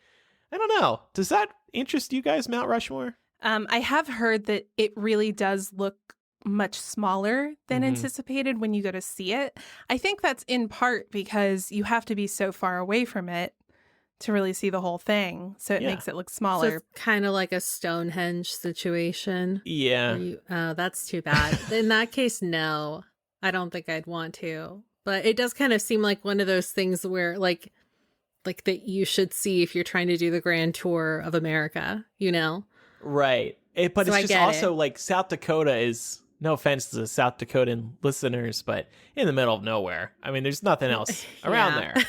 I don't know. Does that interest you guys, Mount Rushmore? I have heard that it really does look much smaller than Mhm. anticipated when you go to see it. I think that's in part because you have to be so far away from it to really see the whole thing. So it Yeah. makes it look So smaller. it's kind of like a Stonehenge situation. Yeah. Oh, that's too bad. In that case, no. I don't think I'd want to. But it does kind of seem like one of those things where like that you should see if you're trying to do the grand tour of America, Right. But So I it's just get also it. like South Dakota is, no offense to the South Dakotan listeners, but in the middle of nowhere. I mean, there's nothing else around Yeah. there.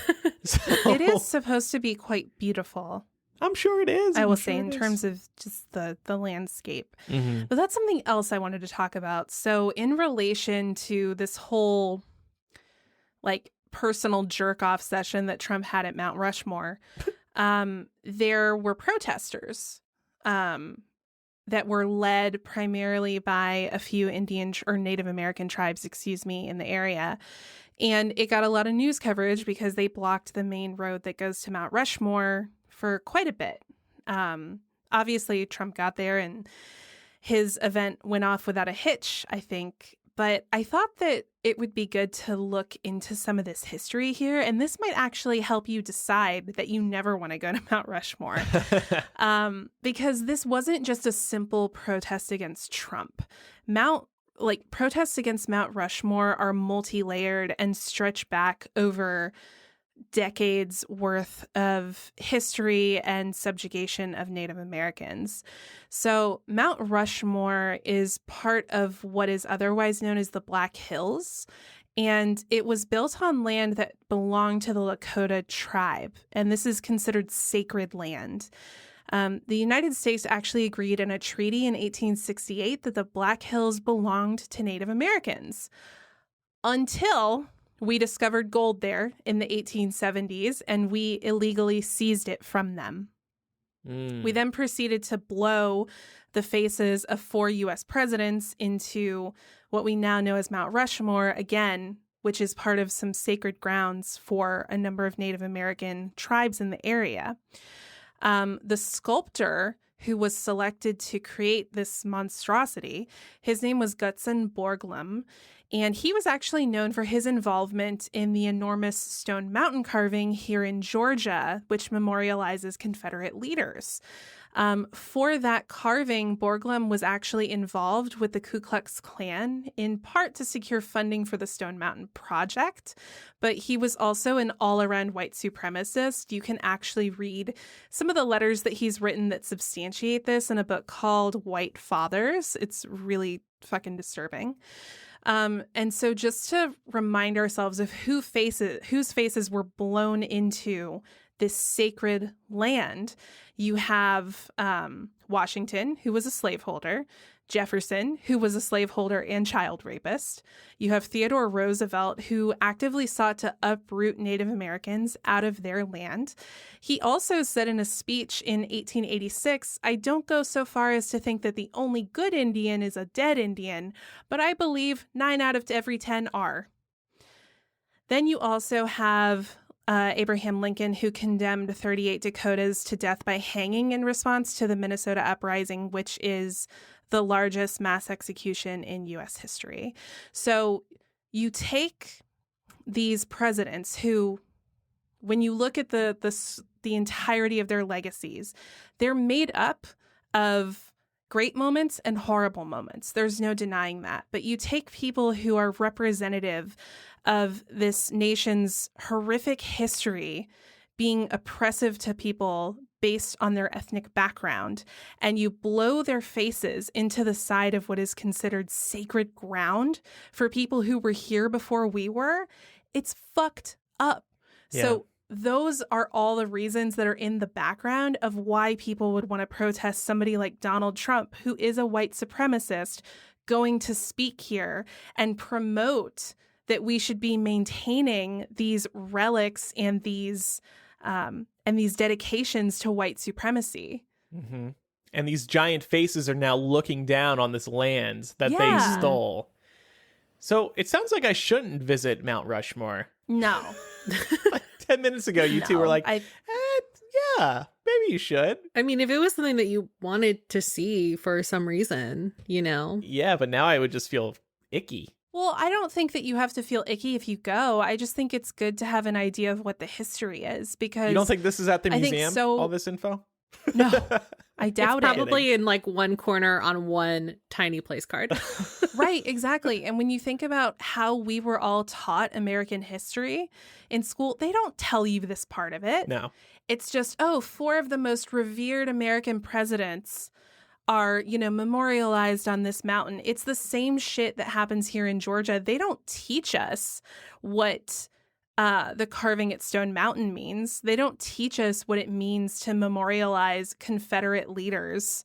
So, It is supposed to be quite beautiful, I'm sure it is. I I'm will sure say, it in is. terms of just the landscape. Mhm. But that's something else I wanted to talk about. So in relation to this whole like personal jerk off session that Trump had at Mount Rushmore, there were protesters that were led primarily by a few Indian or Native American tribes, in the area. And it got a lot of news coverage because they blocked the main road that goes to Mount Rushmore for quite a bit. Obviously, Trump got there and his event went off without a hitch, I think. But I thought that it would be good to look into some of this history here. And this might actually help you decide that you never want to go to Mount Rushmore. Because this wasn't just a simple protest against Trump. Protests against Mount Rushmore are multi-layered and stretch back over decades worth of history and subjugation of Native Americans. So Mount Rushmore is part of what is otherwise known as the Black Hills. And it was built on land that belonged to the Lakota tribe. And this is considered sacred land. The United States actually agreed in a treaty in 1868 that the Black Hills belonged to Native Americans until we discovered gold there in the 1870s and we illegally seized it from them. We then proceeded to blow the faces of 4 U.S. presidents into what we now know as Mount Rushmore, again, which is part of some sacred grounds for a number of Native American tribes in the area. The sculptor who was selected to create this monstrosity, his name was Gutzon Borglum, and he was actually known for his involvement in the enormous stone mountain carving here in Georgia, which memorializes Confederate leaders. For that carving, Borglum was actually involved with the Ku Klux Klan, in part to secure funding for the Stone Mountain Project, but he was also an all-around white supremacist. You can actually read some of the letters that he's written that substantiate this in a book called White Fathers. It's really fucking disturbing. And so just to remind ourselves of whose faces were blown into this sacred land, you have Washington, who was a slaveholder, Jefferson, who was a slaveholder and child rapist. You have Theodore Roosevelt, who actively sought to uproot Native Americans out of their land. He also said in a speech in 1886, "I don't go so far as to think that the only good Indian is a dead Indian, but I believe 9 out of every 10 are." Then you also have Abraham Lincoln, who condemned 38 Dakotas to death by hanging in response to the Minnesota Uprising, which is the largest mass execution in U.S. history. So you take these presidents who, when you look at the entirety of their legacies, they're made up of great moments and horrible moments. There's no denying that. But you take people who are representative of this nation's horrific history being oppressive to people based on their ethnic background, and you blow their faces into the side of what is considered sacred ground for people who were here before we were, it's fucked up. Yeah. So those are all the reasons that are in the background of why people would want to protest somebody like Donald Trump, who is a white supremacist, going to speak here and promote that we should be maintaining these relics and these dedications to white supremacy. Mm-hmm. And these giant faces are now looking down on this land that they stole. So it sounds like I shouldn't visit Mount Rushmore. No. Like 10 minutes ago, you two were like, yeah, maybe you should. I mean, if it was something that you wanted to see for some reason, you know. Yeah, but now I would just feel icky. Well, I don't think that you have to feel icky if you go. I just think it's good to have an idea of what the history is, because... You don't think this is at the museum, think so. all this info? No, I doubt it's probably in like one corner on one tiny place card. Right, exactly. And when you think about how we were all taught American history in school, they don't tell you this part of it. No. It's just, 4 of the most revered American presidents are, memorialized on this mountain. It's the same shit that happens here in Georgia. They don't teach us what the carving at Stone Mountain means. They don't teach us what it means to memorialize Confederate leaders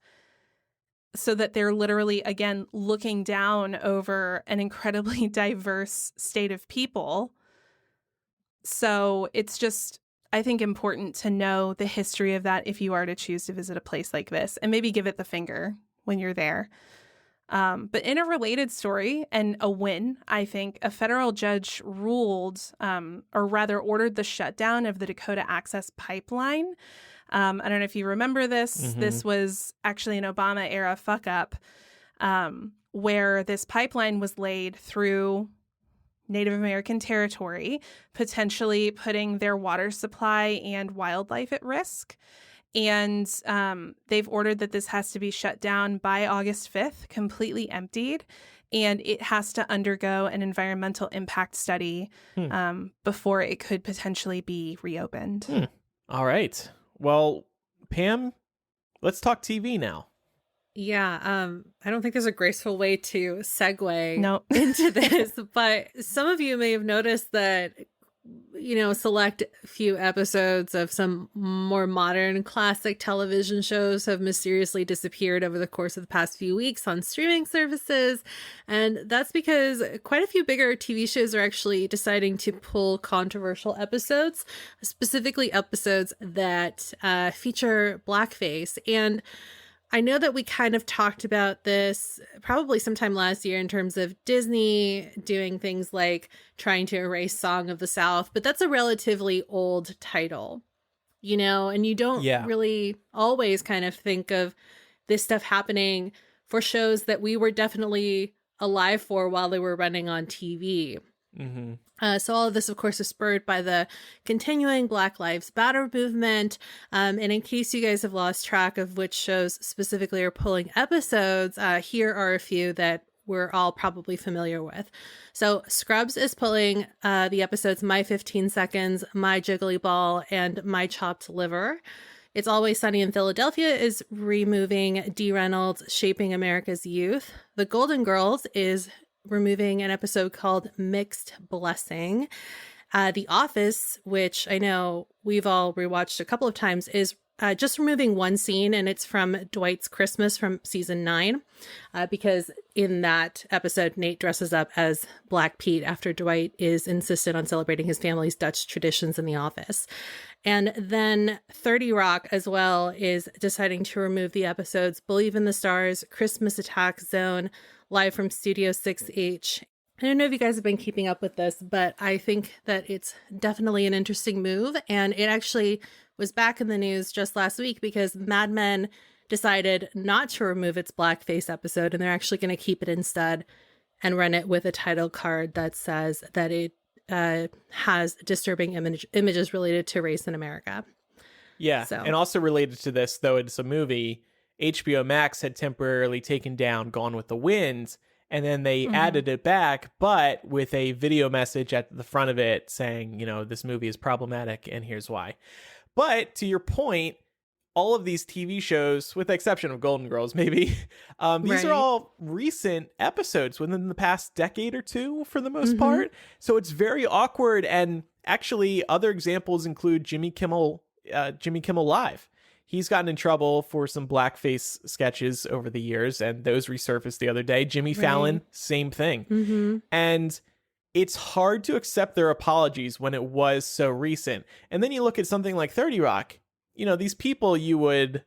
so that they're literally, again, looking down over an incredibly diverse state of people. So it's just, I think, important to know the history of that if you are to choose to visit a place like this, and maybe give it the finger when you're there. But in a related story, and a win, I think, a federal judge ruled, or rather ordered the shutdown of the Dakota Access Pipeline. I don't know if you remember this. Mm-hmm. This was actually an Obama-era fuck-up, where this pipeline was laid through Native American territory, potentially putting their water supply and wildlife at risk. And they've ordered that this has to be shut down by August 5th, completely emptied. And it has to undergo an environmental impact study before it could potentially be reopened. All right. Well, Pam, let's talk TV now. Yeah, I don't think there's a graceful way to segue No. into this, but some of you may have noticed that, select few episodes of some more modern classic television shows have mysteriously disappeared over the course of the past few weeks on streaming services. And that's because quite a few bigger TV shows are actually deciding to pull controversial episodes, specifically episodes that feature blackface. And I know that we kind of talked about this probably sometime last year in terms of Disney doing things like trying to erase Song of the South, but that's a relatively old title, and you don't really always kind of think of this stuff happening for shows that we were definitely alive for while they were running on TV. Mm-hmm. So all of this, of course, is spurred by the continuing Black Lives Matter movement. And in case you guys have lost track of which shows specifically are pulling episodes, here are a few that we're all probably familiar with. So Scrubs is pulling the episodes My 15 Seconds, My Jiggly Ball, and My Chopped Liver. It's Always Sunny in Philadelphia is removing Dee Reynolds' Shaping America's Youth. The Golden Girls is removing an episode called Mixed Blessing. The Office, which I know we've all rewatched a couple of times, is just removing one scene, and it's from Dwight's Christmas from season 9, because in that episode, Nate dresses up as Black Pete after Dwight is insisted on celebrating his family's Dutch traditions in the office. And then 30 Rock as well is deciding to remove the episodes Believe in the Stars, Christmas Attack Zone, Live from Studio 6H. I don't know if you guys have been keeping up with this, but I think that it's definitely an interesting move. And it actually was back in the news just last week because Mad Men decided not to remove its blackface episode, and they're actually going to keep it instead and run it with a title card that says that it has disturbing images related to race in America. Yeah, and also related to this, though it's a movie, HBO Max had temporarily taken down Gone with the Wind, and then they added it back, but with a video message at the front of it saying, this movie is problematic and here's why. But to your point, all of these TV shows, with the exception of Golden Girls, maybe, these are all recent episodes within the past decade or two for the most part. So it's very awkward. And actually, other examples include Jimmy Kimmel Live. He's gotten in trouble for some blackface sketches over the years, and those resurfaced the other day. Jimmy Fallon, same thing. And it's hard to accept their apologies when it was so recent. And then you look at something like 30 Rock. These people you would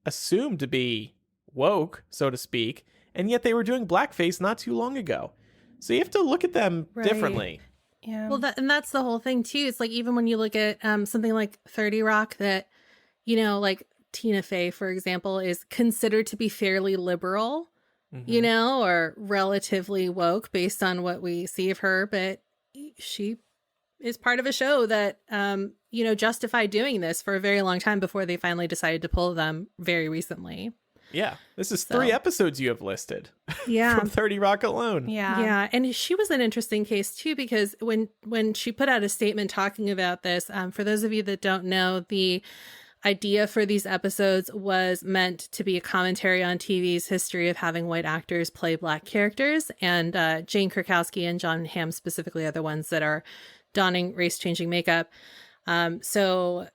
assume to be woke, so to speak, and yet they were doing blackface not too long ago. So you have to look at them differently. Yeah. Well, that's the whole thing, too. It's like even when you look at something like 30 Rock that, like Tina Fey, for example, is considered to be fairly liberal, or relatively woke based on what we see of her. But she is part of a show that, justified doing this for a very long time before they finally decided to pull them very recently. Yeah. This is 3 episodes you have listed from 30 Rock alone. Yeah. Yeah. And she was an interesting case, too, because when she put out a statement talking about this, for those of you that don't know, the idea for these episodes was meant to be a commentary on TV's history of having white actors play Black characters. And Jane Krakowski and John Hamm specifically are the ones that are donning race-changing makeup. So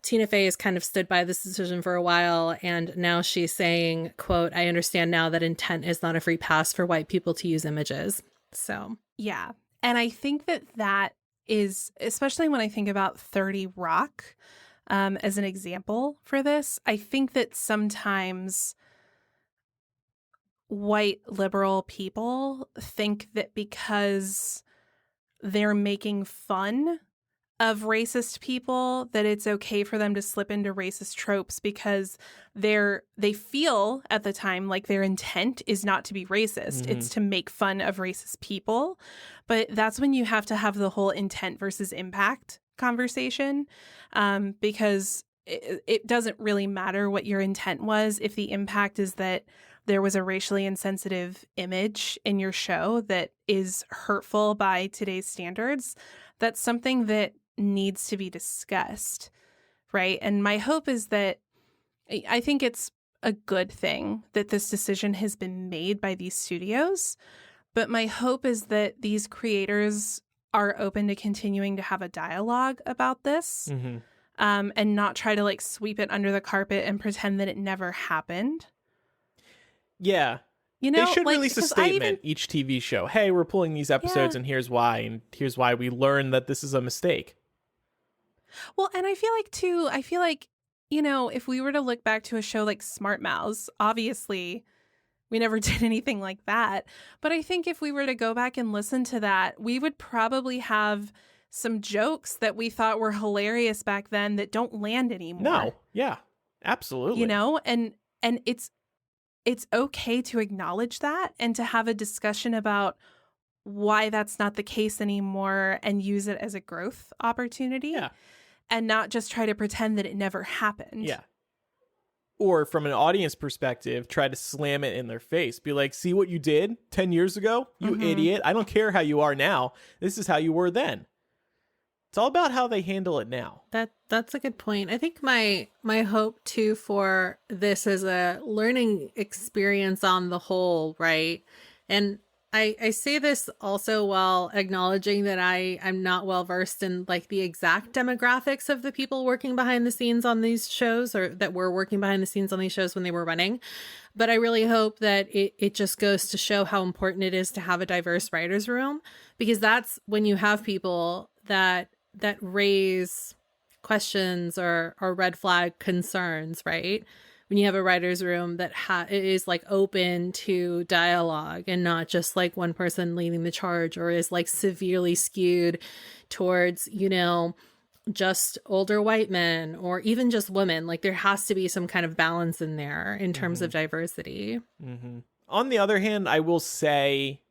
Tina Fey has kind of stood by this decision for a while, and now she's saying, quote, "I understand now that intent is not a free pass for white people to use images." So, yeah. And I think that is, especially when I think about 30 Rock as an example for this, I think that sometimes white liberal people think that because they're making fun of racist people that it's okay for them to slip into racist tropes because they feel at the time like their intent is not to be racist. It's to make fun of racist people. But that's when you have to have the whole intent versus impact conversation, because it doesn't really matter what your intent was if the impact is that there was a racially insensitive image in your show that is hurtful by today's standards. That's something that needs to be discussed, right? And my hope is that I think it's a good thing that this decision has been made by these studios, but my hope is that these creators are open to continuing to have a dialogue about this. Mm-hmm. And not try to like sweep it under the carpet and pretend that it never happened. Yeah. You know, they should like, release a statement each TV show. Hey, we're pulling these episodes and here's why we learned that this is a mistake. Well, and I feel like, you know, if we were to look back to a show like Smart Mouths, obviously we never did anything like that. But I think if we were to go back and listen to that, we would probably have some jokes that we thought were hilarious back then that don't land anymore. No. Yeah. Absolutely. You know, and it's okay to acknowledge that and to have a discussion about why that's not the case anymore and use it as a growth opportunity. Yeah. And not just try to pretend that it never happened. Yeah. Or from an audience perspective, try to slam it in their face. Be like, see what you did 10 years ago? You idiot. I don't care how you are now. This is how you were then. It's all about how they handle it now. That's a good point. I think my hope too for this is a learning experience on the whole, right? And I say this also while acknowledging that I'm not well versed in like the exact demographics of the people working behind the scenes on these shows, or that were working behind the scenes on these shows when they were running. But I really hope that it just goes to show how important it is to have a diverse writer's room, because that's when you have people that raise questions or red flag concerns, right? When you have a writer's room that is like open to dialogue and not just like one person leading the charge, or is like severely skewed towards, you know, just older white men or even just women. Like there has to be some kind of balance in there in terms of diversity. Mm-hmm. On the other hand, I will say,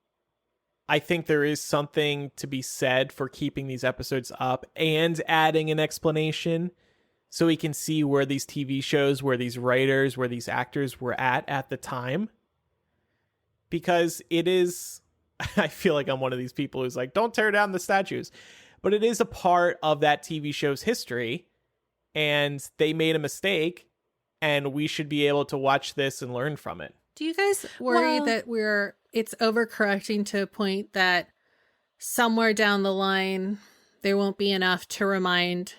I think there is something to be said for keeping these episodes up and adding an explanation so we can see where these TV shows, where these writers, where these actors were at the time. Because it is, I feel like I'm one of these people who's like, don't tear down the statues. But it is a part of that TV show's history, and they made a mistake, and we should be able to watch this and learn from it. Do you guys worry that it's overcorrecting to a point that somewhere down the line there won't be enough to remind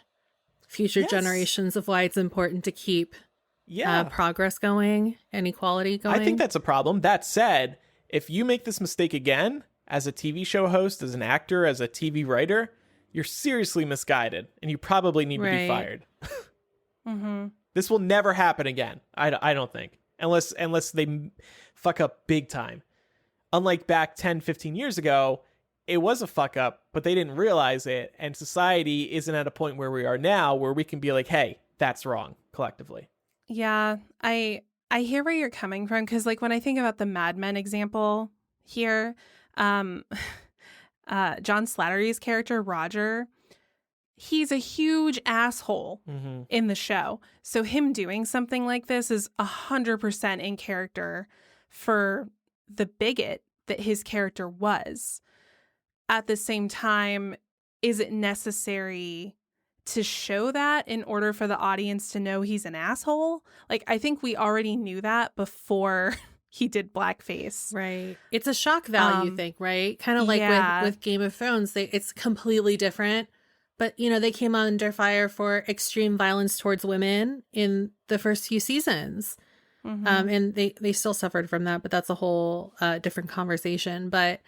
future generations of why it's important to keep progress going and equality going? I think that's a problem. That said, if you make this mistake again as a TV show host, as an actor, as a TV writer, you're seriously misguided and you probably need to be fired. This will never happen again. I don't think. Unless they fuck up big time. Unlike back 10, 15 years ago, it was a fuck up, but they didn't realize it. And society isn't at a point where we are now where we can be like, hey, that's wrong collectively. Yeah, I hear where you're coming from. Because like when I think about the Mad Men example here, John Slattery's character, Roger, he's a huge asshole in the show. So him doing something like this is 100% in character for the bigot that his character was. At the same time, is it necessary to show that in order for the audience to know he's an asshole? Like, I think we already knew that before he did blackface. Right. It's a shock value thing, right? Kind of like with Game of Thrones, it's completely different. But, you know, they came under fire for extreme violence towards women in the first few seasons. And they still suffered from that, but that's a whole different conversation. But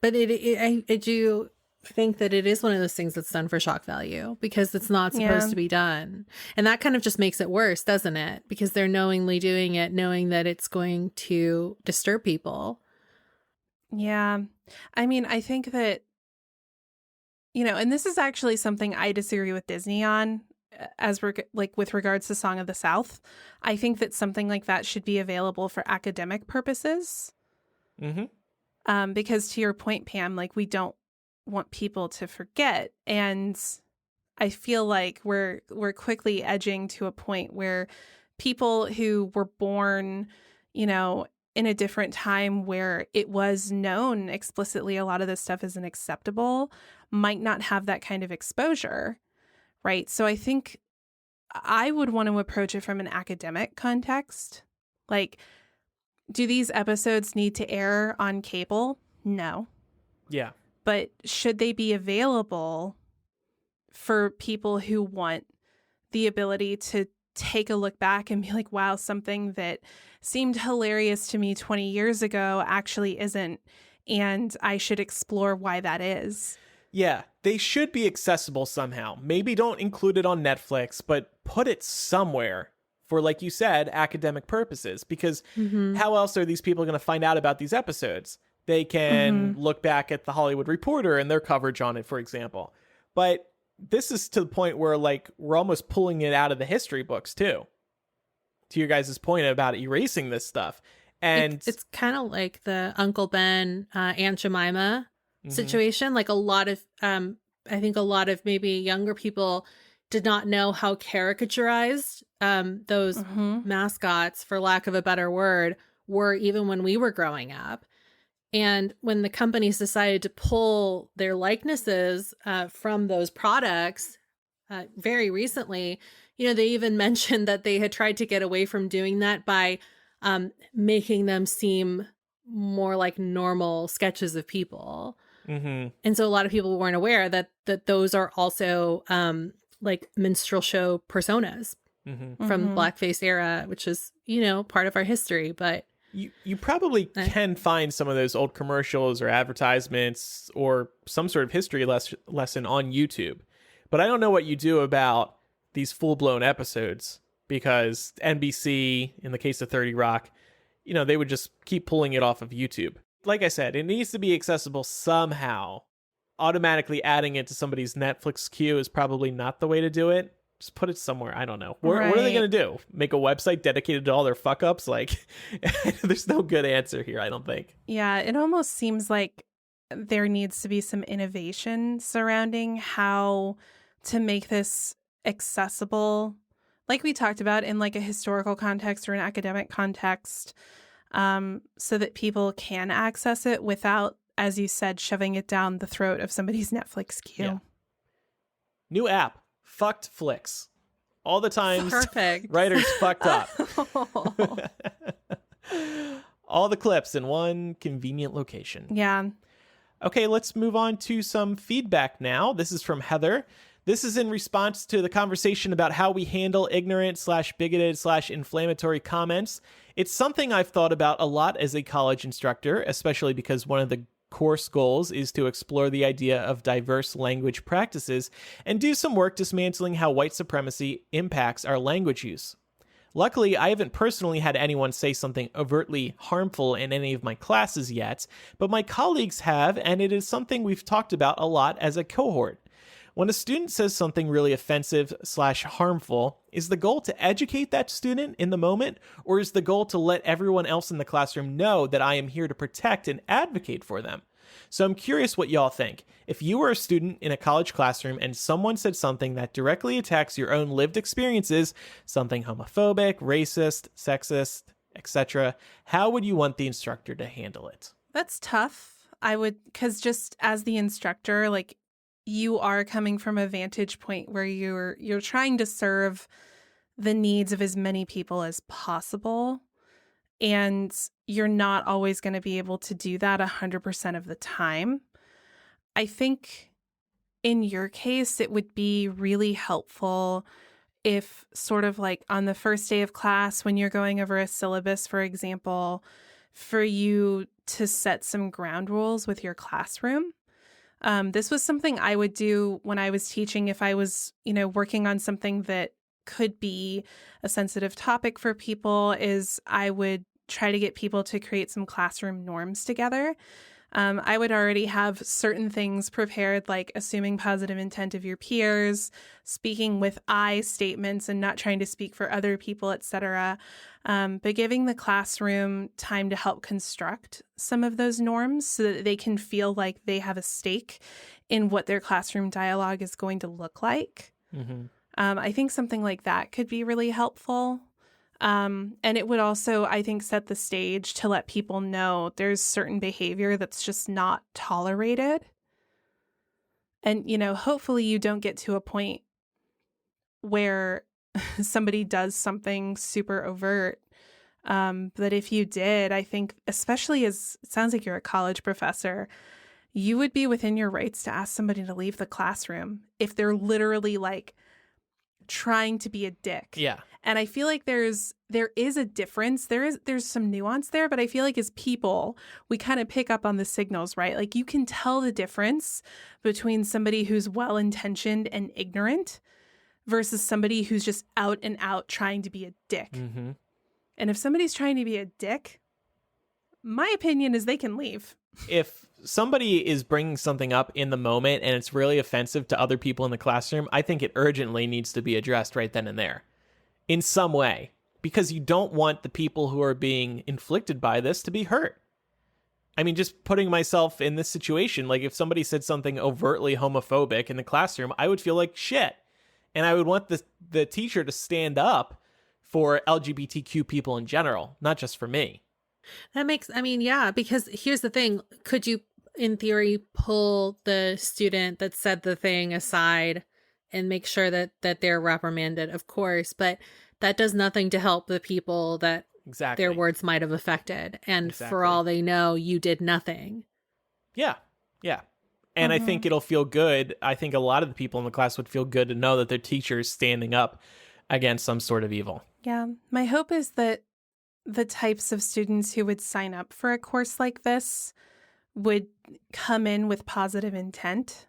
I do think that it is one of those things that's done for shock value because it's not supposed to be done. And that kind of just makes it worse, doesn't it? Because they're knowingly doing it, knowing that it's going to disturb people. Yeah. I mean, I think that, you know, and this is actually something I disagree with Disney on with regards to Song of the South. I think that something like that should be available for academic purposes. Because to your point, Pam, like we don't want people to forget. And I feel like we're quickly edging to a point where people who were born, in a different time where it was known explicitly a lot of this stuff isn't acceptable might not have that kind of exposure, right? So I think I would want to approach it from an academic context. Like, do these episodes need to air on cable? No. Yeah. But should they be available for people who want the ability to take a look back and be like, wow, something that seemed hilarious to me 20 years ago actually isn't, and I should explore why that is. Yeah, they should be accessible somehow. Maybe don't include it on Netflix, but put it somewhere for, like you said, academic purposes. Because how else are these people going to find out about these episodes? They can look back at the Hollywood Reporter and their coverage on it, for example. But this is to the point where, like, we're almost pulling it out of the history books, too. To your guys' point about erasing this stuff. And it's kind of like the Uncle Ben, Aunt Jemima situation. Like, a lot of, I think a lot of maybe younger people did not know how caricaturized those mascots, for lack of a better word, were even when we were growing up. And when the companies decided to pull their likenesses from those products very recently, they even mentioned that they had tried to get away from doing that by making them seem more like normal sketches of people. And so a lot of people weren't aware that those are also like minstrel show personas from blackface era, which is, part of our history. But You probably can find some of those old commercials or advertisements or some sort of history lesson on YouTube. But I don't know what you do about these full-blown episodes, because NBC, in the case of 30 Rock, they would just keep pulling it off of YouTube. Like I said, it needs to be accessible somehow. Automatically adding it to somebody's Netflix queue is probably not the way to do it. Just put it somewhere. I don't know. What are they going to do? Make a website dedicated to all their fuck ups? Like, there's no good answer here, I don't think. Yeah, it almost seems like there needs to be some innovation surrounding how to make this accessible, like we talked about, in like a historical context or an academic context, so that people can access it without, as you said, shoving it down the throat of somebody's Netflix queue. Yeah. New app. Fucked flicks. All the times perfect. Writers fucked up. All the clips in one convenient location. Yeah. Okay, let's move on to some feedback now. This is from Heather. This is in response to the conversation about how we handle ignorant/bigoted/inflammatory comments. It's something I've thought about a lot as a college instructor, especially because one of the course goals is to explore the idea of diverse language practices and do some work dismantling how white supremacy impacts our language use. Luckily, I haven't personally had anyone say something overtly harmful in any of my classes yet, but my colleagues have, and it is something we've talked about a lot as a cohort. When a student says something really offensive/harmful, is the goal to educate that student in the moment, or is the goal to let everyone else in the classroom know that I am here to protect and advocate for them? So I'm curious what y'all think. If you were a student in a college classroom and someone said something that directly attacks your own lived experiences, something homophobic, racist, sexist, etc., how would you want the instructor to handle it? That's tough. I would, because just as the instructor, like, you are coming from a vantage point where you're trying to serve the needs of as many people as possible. And you're not always going to be able to do that 100% of the time. I think in your case, it would be really helpful if sort of like on the first day of class, when you're going over a syllabus, for example, for you to set some ground rules with your classroom. This was something I would do when I was teaching if I was, working on something that could be a sensitive topic for people, is I would try to get people to create some classroom norms together. I would already have certain things prepared, like assuming positive intent of your peers, speaking with I statements and not trying to speak for other people, etc. But giving the classroom time to help construct some of those norms so that they can feel like they have a stake in what their classroom dialogue is going to look like. Mm-hmm. I think something like that could be really helpful. And it would also, I think, set the stage to let people know there's certain behavior that's just not tolerated. And, hopefully you don't get to a point where somebody does something super overt. But if you did, I think, especially as it sounds like you're a college professor, you would be within your rights to ask somebody to leave the classroom if they're literally like trying to be a dick. Yeah. And I feel like there is a difference. There's some nuance there, but I feel like as people, we kind of pick up on the signals, right? Like you can tell the difference between somebody who's well-intentioned and ignorant versus somebody who's just out and out trying to be a dick. Mm-hmm. And if somebody's trying to be a dick, my opinion is they can leave. If somebody is bringing something up in the moment and it's really offensive to other people in the classroom, I think it urgently needs to be addressed right then and there in some way, because you don't want the people who are being inflicted by this to be hurt. I mean, just putting myself in this situation, like if somebody said something overtly homophobic in the classroom, I would feel like shit. And I would want the teacher to stand up for LGBTQ people in general, not just for me. Yeah, because here's the thing. Could you, in theory, pull the student that said the thing aside and make sure that they're reprimanded? Of course, but that does nothing to help the people that their words might have affected. And for all they know, you did nothing. Yeah. Yeah. And I think it'll feel good. I think a lot of the people in the class would feel good to know that their teacher is standing up against some sort of evil. Yeah. My hope is that the types of students who would sign up for a course like this would come in with positive intent.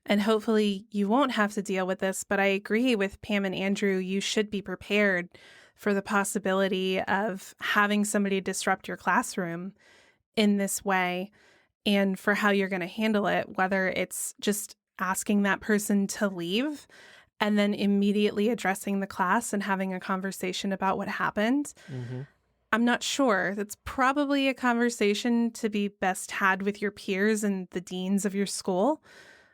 And hopefully you won't have to deal with this, but I agree with Pam and Andrew, you should be prepared for the possibility of having somebody disrupt your classroom in this way and for how you're going to handle it, whether it's just asking that person to leave and then immediately addressing the class and having a conversation about what happened. Mm-hmm. I'm not sure. That's probably a conversation to be best had with your peers and the deans of your school.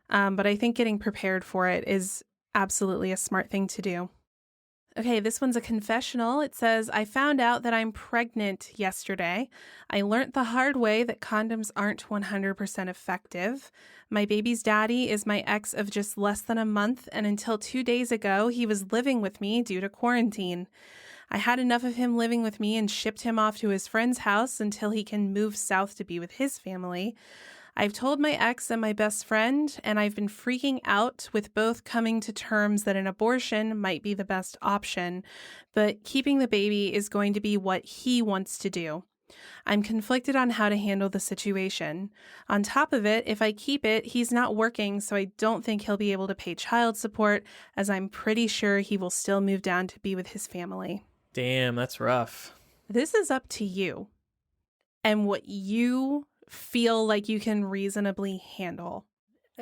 But I think getting prepared for it is absolutely a smart thing to do. Okay, this one's a confessional. It says, I found out that I'm pregnant yesterday. I learned the hard way that condoms aren't 100% effective. My baby's daddy is my ex of just less than a month, and until 2 days ago, he was living with me due to quarantine. I had enough of him living with me and shipped him off to his friend's house until he can move south to be with his family. I've told my ex and my best friend, and I've been freaking out with both coming to terms that an abortion might be the best option, but keeping the baby is going to be what he wants to do. I'm conflicted on how to handle the situation. On top of it, if I keep it, he's not working, so I don't think he'll be able to pay child support, as I'm pretty sure he will still move down to be with his family. Damn, that's rough. This is up to you and what you feel like you can reasonably handle.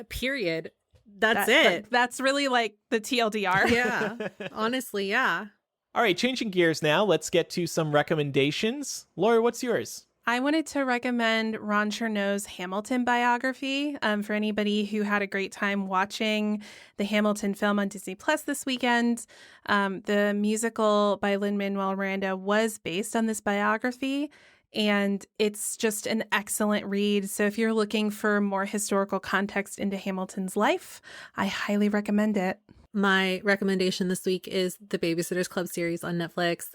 Period. That's it. That's really like the TLDR. Yeah. Honestly, yeah. All right, changing gears now. Let's get to some recommendations. Lori, what's yours? I wanted to recommend Ron Chernow's Hamilton biography for anybody who had a great time watching the Hamilton film on Disney Plus this weekend. The musical by Lin-Manuel Miranda was based on this biography, and it's just an excellent read. So if you're looking for more historical context into Hamilton's life, I highly recommend it. My recommendation this week is the Babysitter's Club series on Netflix.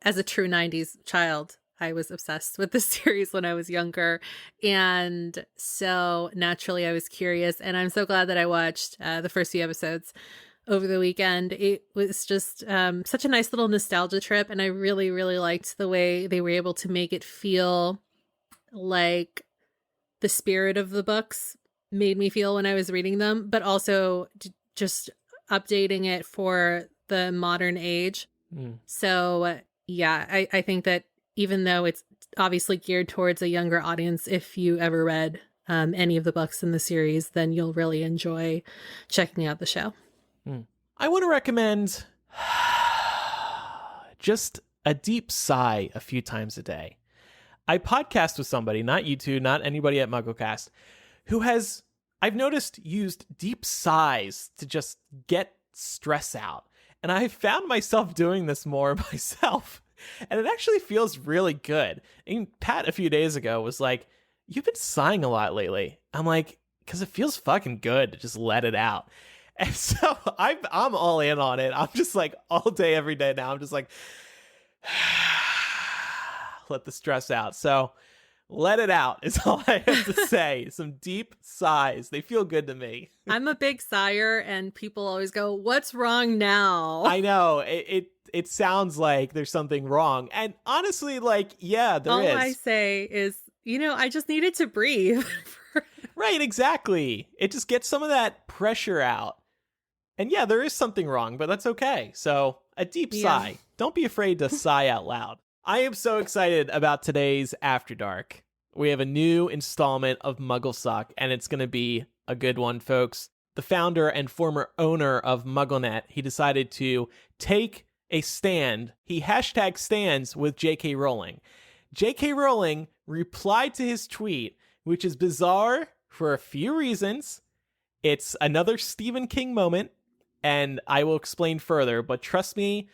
As a true 90s child, I was obsessed with this series when I was younger. And so naturally I was curious, and I'm so glad that I watched the first few episodes over the weekend. It was just such a nice little nostalgia trip, and I really, really liked the way they were able to make it feel like the spirit of the books made me feel when I was reading them, but also just updating it for the modern age. So yeah, I think that even though it's obviously geared towards a younger audience. If you ever read any of the books in the series, then you'll really enjoy checking out the show. I want to recommend just a deep sigh a few times a day. I podcast with somebody, not you two, not anybody at MuggleCast, who has, I've noticed, used deep sighs to just get stress out. And I found myself doing this more myself. And it actually feels really good. And Pat, a few days ago, was like, you've been sighing a lot lately. I'm like, because it feels fucking good to just let it out. And so I'm all in on it. I'm just like, all day, every day now, I'm just like, let the stress out. So let it out is all I have to say. Some deep sighs. They feel good to me. I'm a big sigher, and people always go, what's wrong now? I know. It sounds like there's something wrong. And honestly, like, yeah, there is. All I say is, I just needed to breathe. Right, exactly. It just gets some of that pressure out. And yeah, there is something wrong, but that's okay. So a deep sigh. Don't be afraid to sigh out loud. I am so excited about today's After Dark. We have a new installment of MuggleSuck, and it's going to be a good one, folks. The founder and former owner of MuggleNet, he decided to take a stand. He hashtag stands with J.K. Rowling. J.K. Rowling replied to his tweet, which is bizarre for a few reasons. It's another Stephen King moment, and I will explain further, but trust me,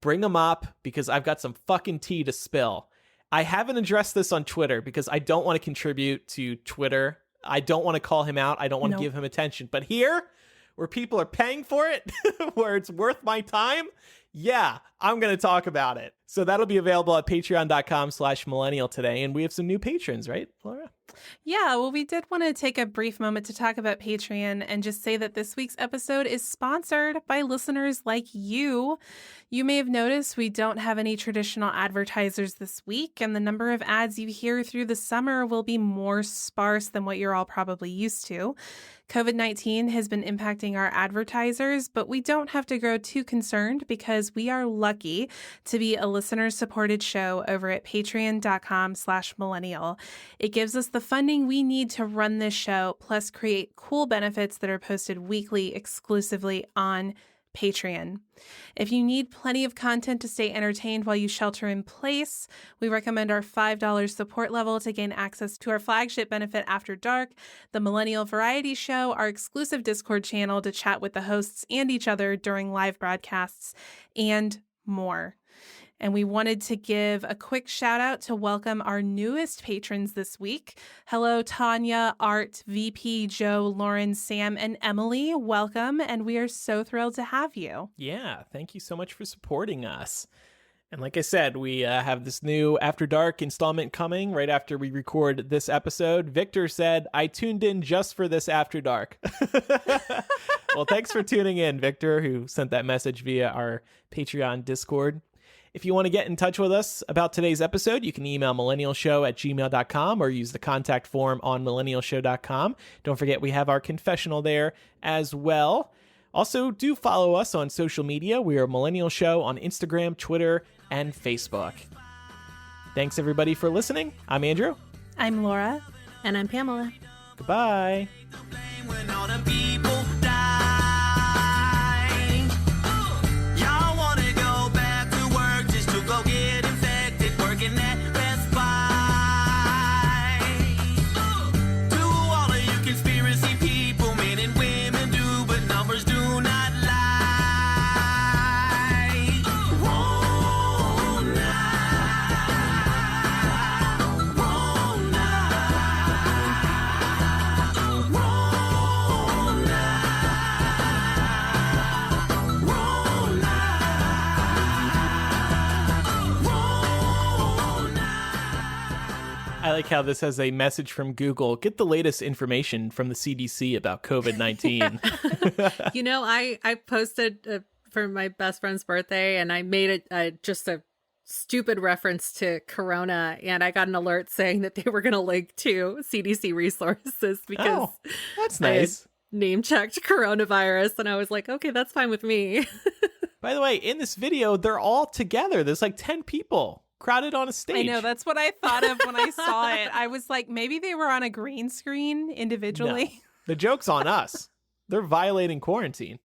bring them up because I've got some fucking tea to spill. I haven't addressed this on Twitter because I don't want to contribute to Twitter. I don't want to call him out. I don't want to give him attention. But here, where people are paying for it, where it's worth my time, yeah, I'm going to talk about it. So that'll be available at patreon.com/millennial today. And we have some new patrons, right, Laura? Yeah, well, we did want to take a brief moment to talk about Patreon and just say that this week's episode is sponsored by listeners like you. You may have noticed we don't have any traditional advertisers this week, and the number of ads you hear through the summer will be more sparse than what you're all probably used to. COVID-19 has been impacting our advertisers, but we don't have to grow too concerned because we are lucky to be a listener-supported show over at patreon.com/millennial. It gives us the funding we need to run this show, plus create cool benefits that are posted weekly exclusively on Patreon. If you need plenty of content to stay entertained while you shelter in place, we recommend our $5 support level to gain access to our flagship benefit After Dark, the Millennial Variety Show, our exclusive Discord channel to chat with the hosts and each other during live broadcasts, and more. And we wanted to give a quick shout out to welcome our newest patrons this week. Hello, Tanya, Art, VP, Joe, Lauren, Sam, and Emily. Welcome, and we are so thrilled to have you. Yeah, thank you so much for supporting us. And like I said, we have this new After Dark installment coming right after we record this episode. Victor said, I tuned in just for this After Dark. Well, thanks for tuning in, Victor, who sent that message via our Patreon Discord. If you want to get in touch with us about today's episode, you can email millennialshow@gmail.com or use the contact form on millennialshow.com. Don't forget we have our confessional there as well. Also, do follow us on social media. We are Millennial Show on Instagram, Twitter, and Facebook. Thanks, everybody, for listening. I'm Andrew. I'm Laura. And I'm Pamela. Goodbye. I like how this has a message from Google. Get the latest information from the CDC about COVID-19. I posted for my best friend's birthday, and I made it just a stupid reference to Corona, and I got an alert saying that they were going to link to CDC resources because that's nice. Name checked coronavirus, and I was like, okay, that's fine with me. By the way, in this video, they're all together. There's like 10 people. crowded on a stage. I know, that's what I thought of when I saw it. I was like, maybe they were on a green screen individually. No. The joke's on us. They're violating quarantine.